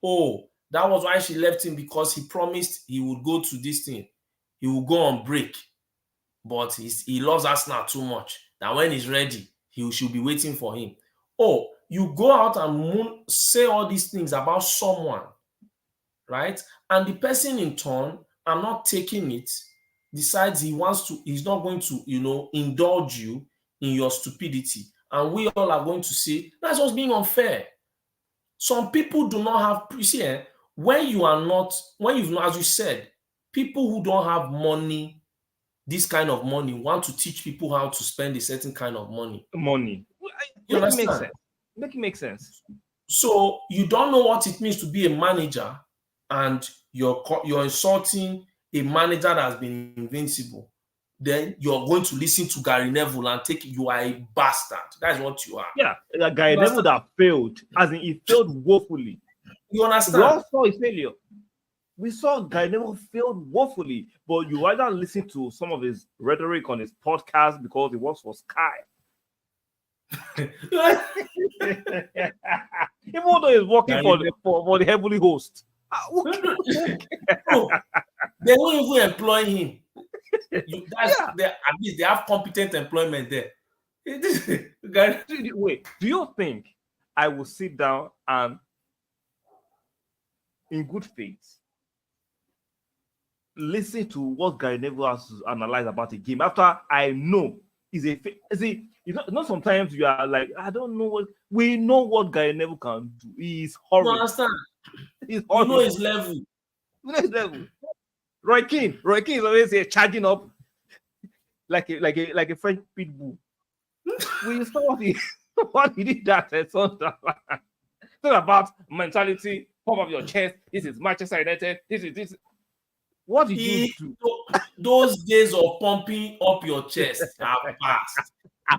Oh, that was why she left him, because he promised he would go to this thing. He will go on break. But he loves Arsenal too much that when he's ready, he should be waiting for him. Oh, you go out and say all these things about someone, right? And the person in turn, I'm not taking it, decides he's not going to, indulge you in your stupidity. And we all are going to say, that's just being unfair. Some people do not have, when you've not, as you said, people who don't have money, this kind of money, want to teach people how to spend a certain kind of money. You understand? Make it make sense. So you don't know what it means to be a manager, and you're insulting a manager that has been invincible. Then you're going to listen to Gary Neville and you are a bastard. That's what you are. Yeah, Gary Neville that failed, as in he failed woefully. You understand? We all saw his failure. We saw Gary Neville failed woefully, but you either listen to some of his rhetoric on his podcast because he works for Sky. Even though he's working for the Heavenly Host. They won't even employ him. At least they have competent employment there. Wait, do you think I will sit down and, in good faith, listen to what Gary Neville has to analyze about the game after I know sometimes you are like, I don't know what we know what Gary Neville can do. He's horrible. You understand? He's horrible. You know his level. Roy Keane is always here charging up like a French pit bull. We saw what he did that at Sunderland. Talk about mentality, pump up your chest. This is Manchester United. This is. What did you do? Those days of pumping up your chest are past.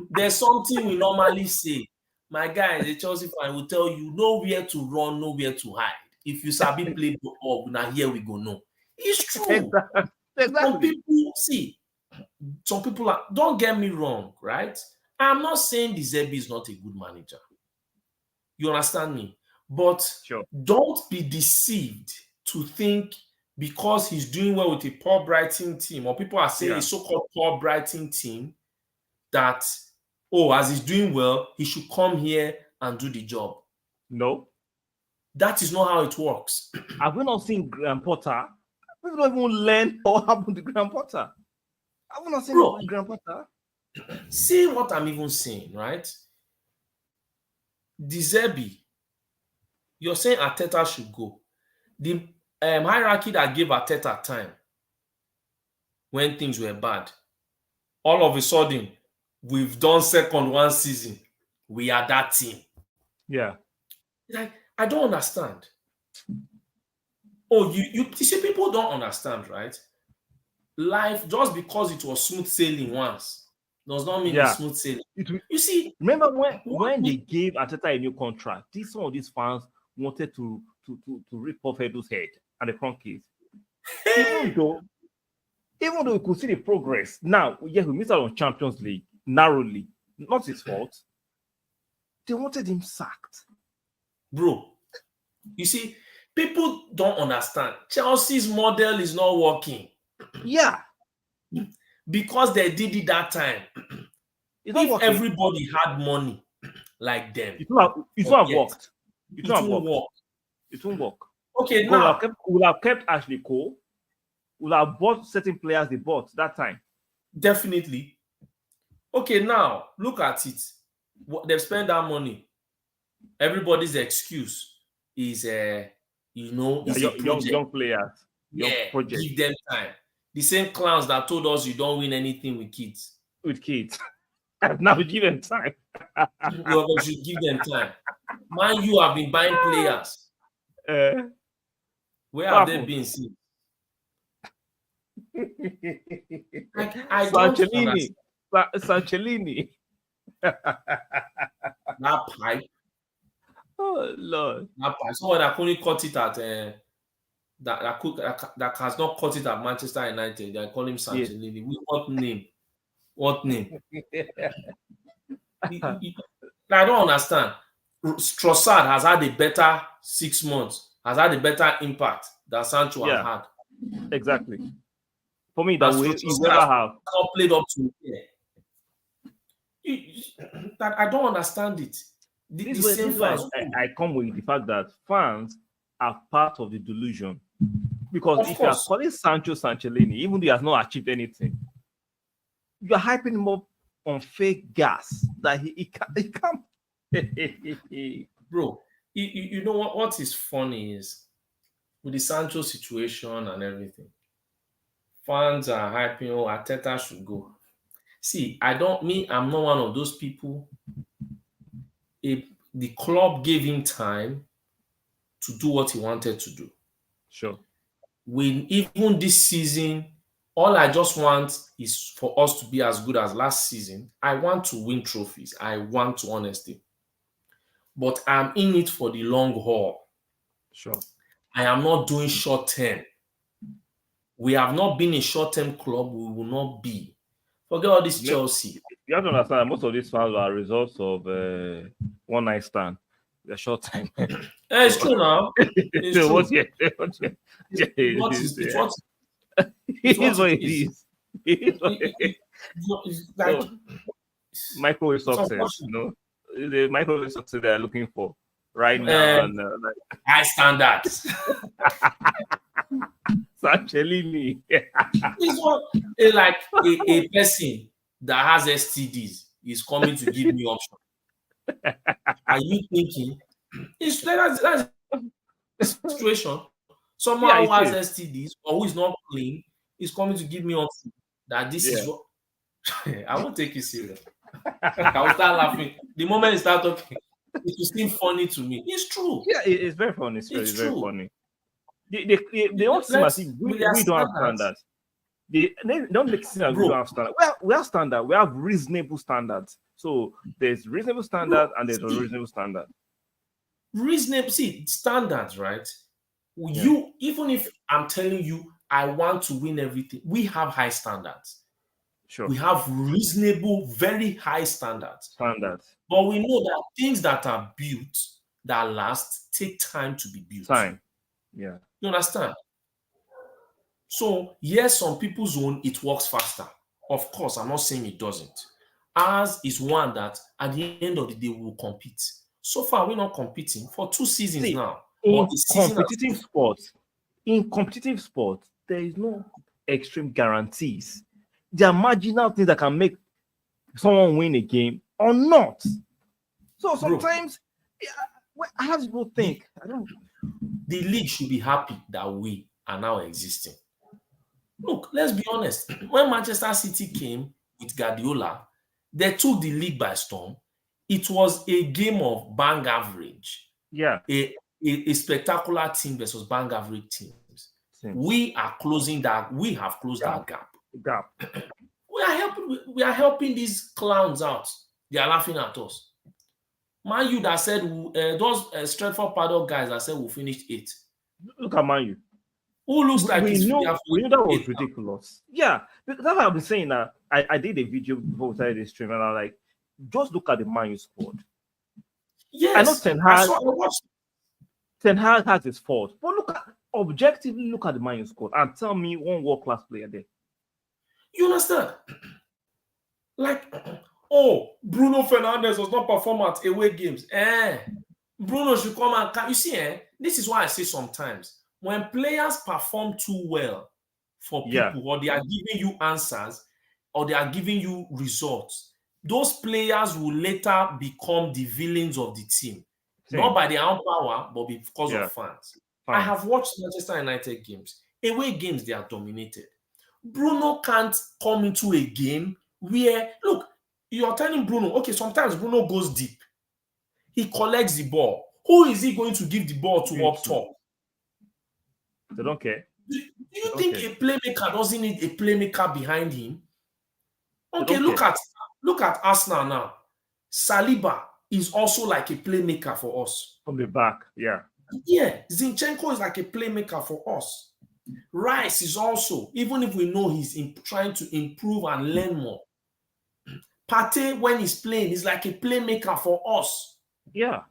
There's something we normally say. My guy, the Chelsea fan, will tell you nowhere to run, nowhere to hide. If you sabi play ball, now here we go. No, it's true. Exactly. Some people don't get me wrong, right? I'm not saying De Zerbi is not a good manager. You understand me? But don't be deceived to think because he's doing well with a poor Brighton team, or people are saying a so-called poor Brighton team, that, as he's doing well, he should come here and do the job. No. That is not how it works. Have we not seen Graham Potter? People don't even learn what happened to Graham Potter. Have we not seen Bro, Graham Potter? see what I'm even saying, right? De Zerbi, you're saying Arteta should go. The hierarchy that gave Arteta time when things were bad, all of a sudden, we've done second one season. We are that team. Yeah. Like, I don't understand. Oh, you see, people don't understand, right? Life, just because it was smooth sailing once, does not mean it's smooth sailing. You see, remember when they gave Arteta a new contract, some of these fans wanted to rip off Edu's head at the front case. Even though we could see the progress. Now, yeah, we missed out on Champions League narrowly. Not his fault. They wanted him sacked. Bro, you see, people don't understand. Chelsea's model is not working. Yeah. Because they did it that time. If everybody had money like them, it won't have worked. It won't work. It won't work. Okay, now we'll have kept Ashley Cole. We'll have bought certain players they bought that time. Definitely. Okay, now look at it. They've spent that money. Everybody's excuse is young players. Give them time. The same clowns that told us you don't win anything with kids. Now we give them time. We should give them time. Man, you have been buying players. Where have they been since? Sancellini. That pipe. Oh Lord. That pipe. Someone that only cut it at that has not cut it at Manchester United. They call him Sancellini. Yes. What name? What name? I don't understand. Trossard has had a better 6 months, has had a better impact than Sancho has had. Exactly. For me, that way you never have not played up to that. I don't understand it. I come with the fact that fans are part of the delusion. Because if you are calling Sancho Sancellini, even though he has not achieved anything, you are hyping him up on fake gas that he can't. Bro, you know what is funny is with the Sancho situation and everything, fans are hyping, Arteta should go. See, I'm not one of those people. If the club gave him time to do what he wanted to do. Sure. Even this season, all I just want is for us to be as good as last season. I want to win trophies. I want to, honestly. But I'm in it for the long haul. Sure. I am not doing short term. We have not been a short term club. We will not be. Forget all this Chelsea. You have to understand most of these fans are results of one night stand. The short time. It's true now. It's true. What it is. Like microwave success, the microwave success they are looking for right now. And, high standards. Sancellini. It's what like a person that has STDs is coming to give me option. Are you thinking that's the situation? Someone who has STDs or who is not clean is coming to give me option that this is what I won't take you serious. I will start laughing. The moment you start talking, it will seem funny to me. It's true. Yeah, it's very funny. It's very funny. They all seem as if we don't have standards. They don't make sense as we don't have standards. We have standards. We have reasonable standards. So there's reasonable standard and there's unreasonable standard. Reasonable, standards, right? You, even if I'm telling you I want to win everything, we have high standards. Sure. We have reasonable, very high standards. But we know that things that are built that last take time to be built. Yeah. You understand? So, yes, on people's own, it works faster. Of course, I'm not saying it doesn't. Ours is one that at the end of the day we will compete. So far, we're not competing for 2 seasons now. In But the season competitive sports, there is no extreme guarantees. There are marginal things that can make someone win a game or not. So sometimes, as people think, I don't. the league should be happy that we are now existing. Look, let's be honest. When Manchester City came with Guardiola, they took the league by storm. It was a game of bang average, Yeah. a spectacular team versus bang average teams. We have closed that gap. We are helping these clowns out. They are laughing at us. Man U that said those Stretford Paddock guys that said we'll finish 8th. Look at Man U. Who looks like we knew that was ridiculous. Yeah, because that's what I've been saying. That I did a video before we started this stream, and I'm like, just look at the Man U squad. Yes, I know Ten Hag has his fault, but objectively look at the Man U squad and tell me one world class player there. You understand? Like, Bruno Fernandes does not perform at away games. Bruno should come and you see. This is why I say sometimes when players perform too well for people, or they are giving you answers, or they are giving you results, those players will later become the villains of the team. Not by their own power, but because of fans. I have watched Manchester United games. Away games, they are dominated. Bruno can't come into a game where, look, you're telling Bruno, okay, sometimes Bruno goes deep. He collects the ball. Who is he going to give the ball to up top? They don't care. Do you think a playmaker doesn't need a playmaker behind him? Okay, look at Arsenal now. Saliba is also like a playmaker for us. From the back, yeah. Yeah, Zinchenko is like a playmaker for us. Rice is also, even if we know he's trying to improve and learn more. Partey, when he's playing, is like a playmaker for us. Yeah.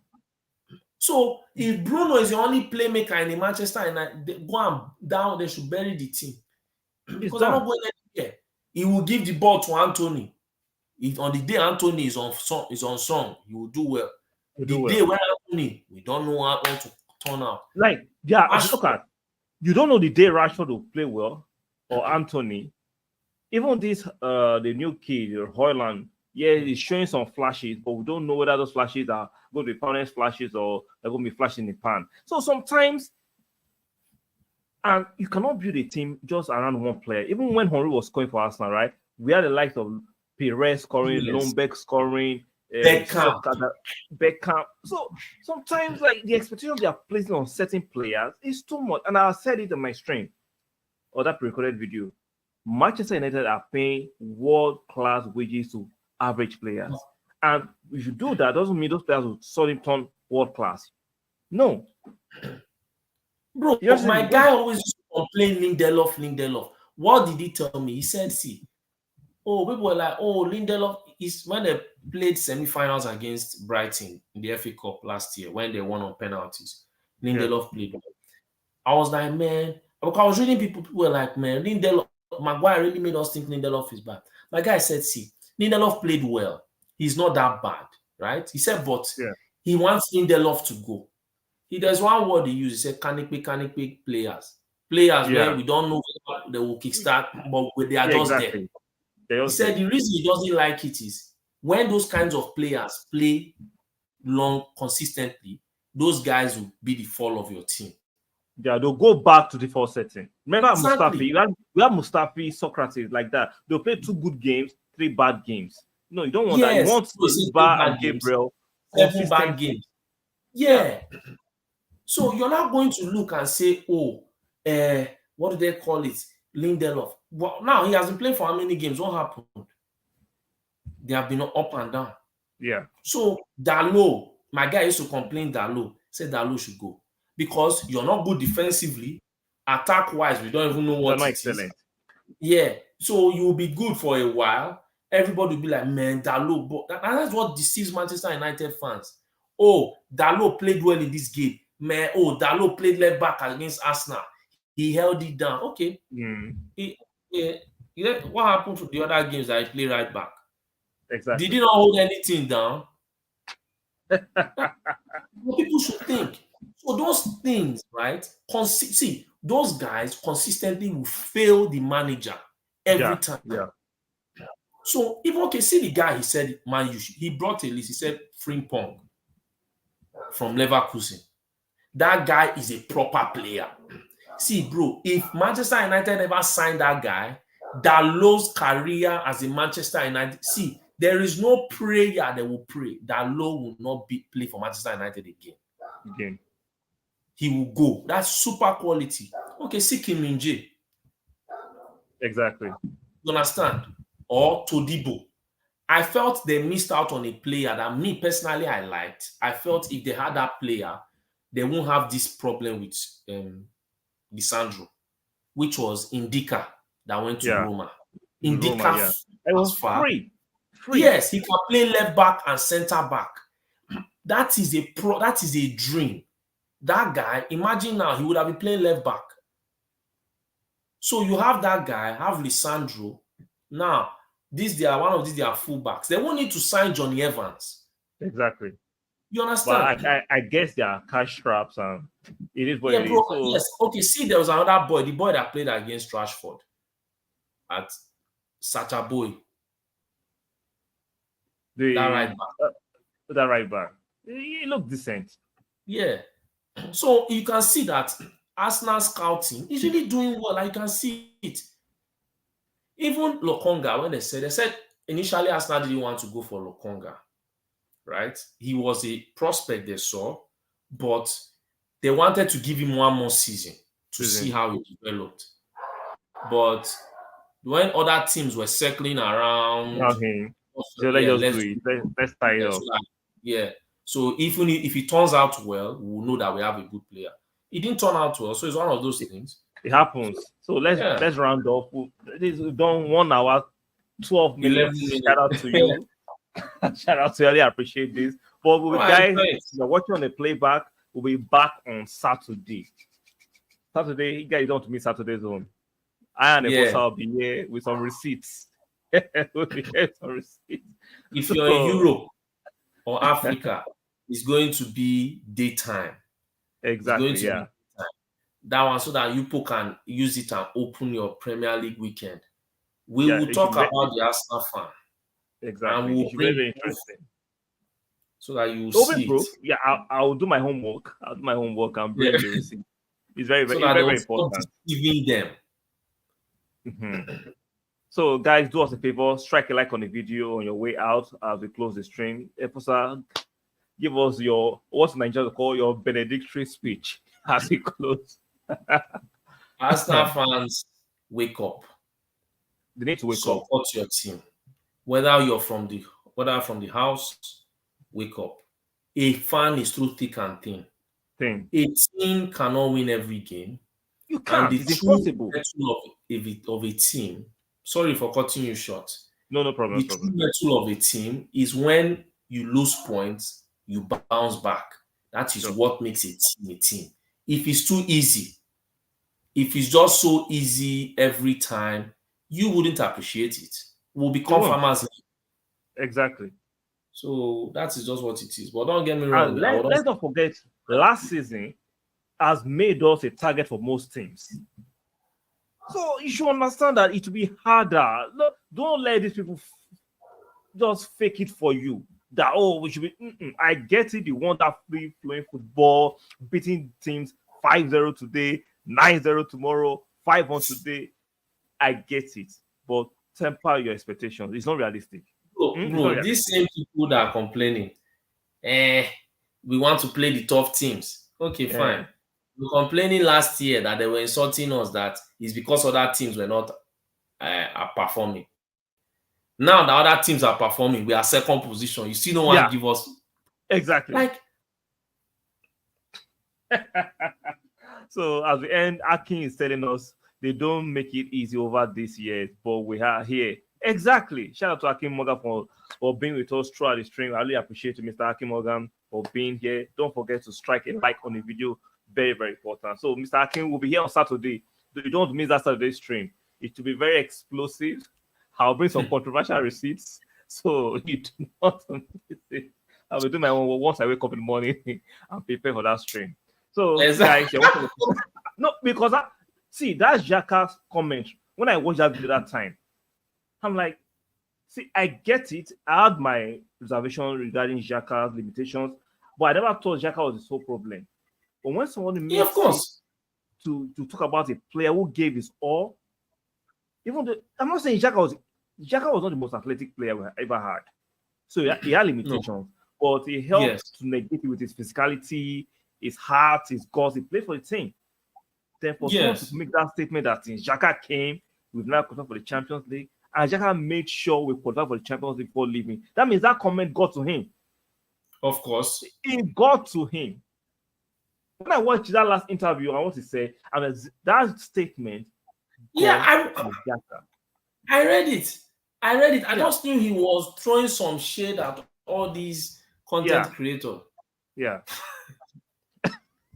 So if Bruno is the only playmaker in the Manchester and they go and down, they should bury the team. Because they're not going anywhere. He will give the ball to Anthony. If on the day Anthony is on song, he will do well. Day when Anthony, we don't know how to turn out. Like, yeah, look at. You don't know the day Rashford will play well or Anthony. Even this, the new kid, Højlund, he's showing some flashes, but we don't know whether those flashes are going to be permanent flashes or they're going to be flashes in the pan. So sometimes, and you cannot build a team just around one player. Even when Henry was scoring for Arsenal, right? We had the likes of Perez scoring, Lundberg scoring, Beckham. So sometimes, like, the expectations they are placing on certain players is too much. And I said it in my stream or that pre-recorded video. Manchester United are paying world-class wages to average players. And if you do that, doesn't mean those players will suddenly turn world-class. No. Bro, my guy always used to complain Lindelof. What did he tell me? He said, people were like, Lindelof is when they played semi-finals against Brighton in the FA Cup last year when they won on penalties. Lindelof played well. I was like, man, because I was reading people were like, man, Lindelof, Maguire really made us think Lindelof is bad. My guy said, Lindelof played well. He's not that bad, right? He said, but he wants Lindelof to go. There's one word he used. He said, canic players. Players where we don't know whether they will kickstart, but they are just there. He said the reason he doesn't like it is when those kinds of players play long consistently, those guys will be the fall of your team. Yeah, they'll go back to the default setting. Remember Mustafi? We have Mustafi, Socrates, like that. They'll play 2 good games, 3 bad games. No, you don't want that. You want Saliba and Gabriel. 7 bad games. Yeah. So you're not going to look and say, what do they call it? Lindelof. Well, now he has been playing for how many games? What happened? They have been up and down. Yeah. So Dalot, my guy used to complain said Dalot should go. Because you're not good defensively, attack-wise, we don't even know what it is. Yeah, so you will be good for a while. Everybody will be like, man, Dalot. And that's what deceives Manchester United fans. Dalot played well in this game. Man, Dalot played left back against Arsenal. He held it down. Okay. What happened to the other games that he played right back? Exactly. Did he not hold anything down? People should think. So those things, right? See, those guys consistently will fail the manager every Yeah, time. yeah, So even okay, see the guy he said, man, he brought a list. He said Frimpong from Leverkusen. That guy is a proper player. See, bro, if Manchester United ever signed that guy, Dalot's career as a Manchester United, see, there is no prayer that will pray Dalot will not play for Manchester United again. again. He will go. That's super quality. Okay, see Kim Min-jae. Exactly. You understand? Or Todibo. I felt they missed out on a player that me personally I liked. I felt if they had that player, they won't have this problem with Lisandro, which was Indica that went to Yeah. Roma. In Roma, Indica yeah. It was far. free. Yes, he can play left back and center back. That is a dream. That guy, imagine now he would have been playing left back. So you have that guy, have Lisandro. Now, one of these they are fullbacks. They won't need to sign Johnny Evans. Exactly. You understand? But I guess there are cash traps and it is what Yeah, it bro. is. So Yes. Okay, see, there was another boy, the boy that played against Rashford at Sacha Boy. That right back. He looked decent. Yeah. So you can see that Arsenal scouting is really doing well. I can see it. Even Lokonga, when they said initially Arsenal didn't want to go for Lokonga, right? He was a prospect they saw, but they wanted to give him one more season to see how he developed. But when other teams were circling around, let's tie it up. Yeah. So even if it turns out well, we'll know that we have a good player. It didn't turn out well, so it's one of those things. It happens. So let's round off. We've done 1 hour, 12 minutes. Shout out to you. Shout out to you. I really appreciate this. But guys, you're watching on the playback. We'll be back on Saturday. You guys don't miss Saturday's zone. I and the boss will be here with some receipts. We'll be here with some receipts. If you're in Europe or Africa, it's going to be daytime. Exactly, yeah. That one, so that you can use it and open your Premier League weekend. We will talk about the Arsenal fan. Exactly. And we'll bring very interesting. So that you see it. Yeah, I'll do my homework. And bring the receipt. It's very, very, very important. Giving them. Mm-hmm. So, guys, do us a favor, strike a like on the video on your way out as we close the stream. Eposa, give us what's Nigeria call your benedictory speech as we close. Arsenal fans, wake up. They need to wake up. Support your team. Whether from the house, wake up. A fan is through thick and thin. A team cannot win every game. You can't. It's impossible. Of a team. Sorry for cutting you short. No problem. The true metal of a team is when you lose points, you bounce back. That is what makes a team a team. If it's too easy, if it's just so easy every time, you wouldn't appreciate it. We'll become farmers. Exactly. So that is just what it is. But don't get me wrong. Let's not forget, last season has made us a target for most teams. So you should understand that it will be harder. Don't let these people just fake it for you. That we should be. I get it. You want that free flowing football, beating teams 5-0 today, 9-0 tomorrow, 5-1 today. I get it, but temper your expectations. It's not realistic. Bro, these same people that are complaining, we want to play the tough teams. Okay, fine. We were complaining last year that they were insulting us that it's because other teams were not are performing. Now the other teams are performing. We are second position. You still don't want to give us exactly. So as we end, Akin is telling us they don't make it easy over this year, but we are here. Exactly. Shout out to Akin Morgan for being with us throughout the stream. I really appreciate you, Mr. Akin Morgan, for being here. Don't forget to strike a like on the video. Very, very important. So, Mr. Akin will be here on Saturday. You don't miss that Saturday stream. It will be very explosive. I'll bring some controversial receipts. So, you do not miss it. I will do my own once I wake up in the morning and prepare for that stream. So, Exactly. guys, you're welcome. No, because see, that's Xhaka's comment. When I watched that video that time, I'm like, see, I get it. I had my reservation regarding Xhaka's limitations, but I never thought Xhaka was the sole problem. But when someone Yeah, of makes course. to talk about a player who gave his all, even though I'm not saying Xhaka was not the most athletic player we ever had. So he had limitations, but he helped Yes. to negate it with his physicality, his heart, his guts. He played for the team. Then for someone Yes. to make that statement that since Xhaka came, we've now qualified for the Champions League, and Xhaka made sure we qualified for the Champions League before leaving. That means that comment got to him. Of course. It got to him. When I watched that last interview, I want to say, and that statement. Yeah, got to Xhaka. I read it. I read it. I Yeah. just knew he was throwing some shade at all these content Yeah. creators. Yeah.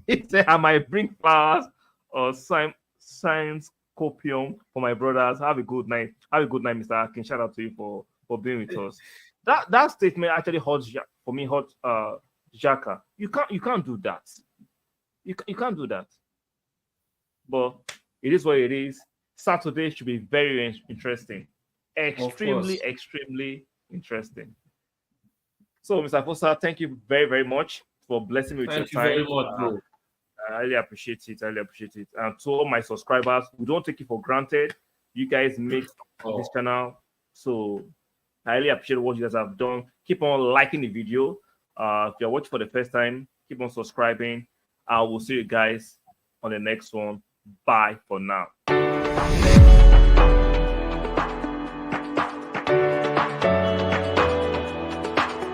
He said, I might bring flowers or science copium for my brothers. Have a good night. Have a good night, Mr. Akin. Shout out to you for being with us. That statement actually hurts for me. Hurt Xhaka. You can't do that. You can't do that. But it is what it is. Saturday should be very interesting. Extremely interesting. So, Mr. Fosa, thank you very, very much for blessing me with your time. Thank you very much, bro. I really appreciate it. And to all my subscribers, we don't take it for granted. You guys make this channel. So I really appreciate what you guys have done. Keep on liking the video. If you're watching for the first time, keep on subscribing. I will see you guys on the next one. Bye for now.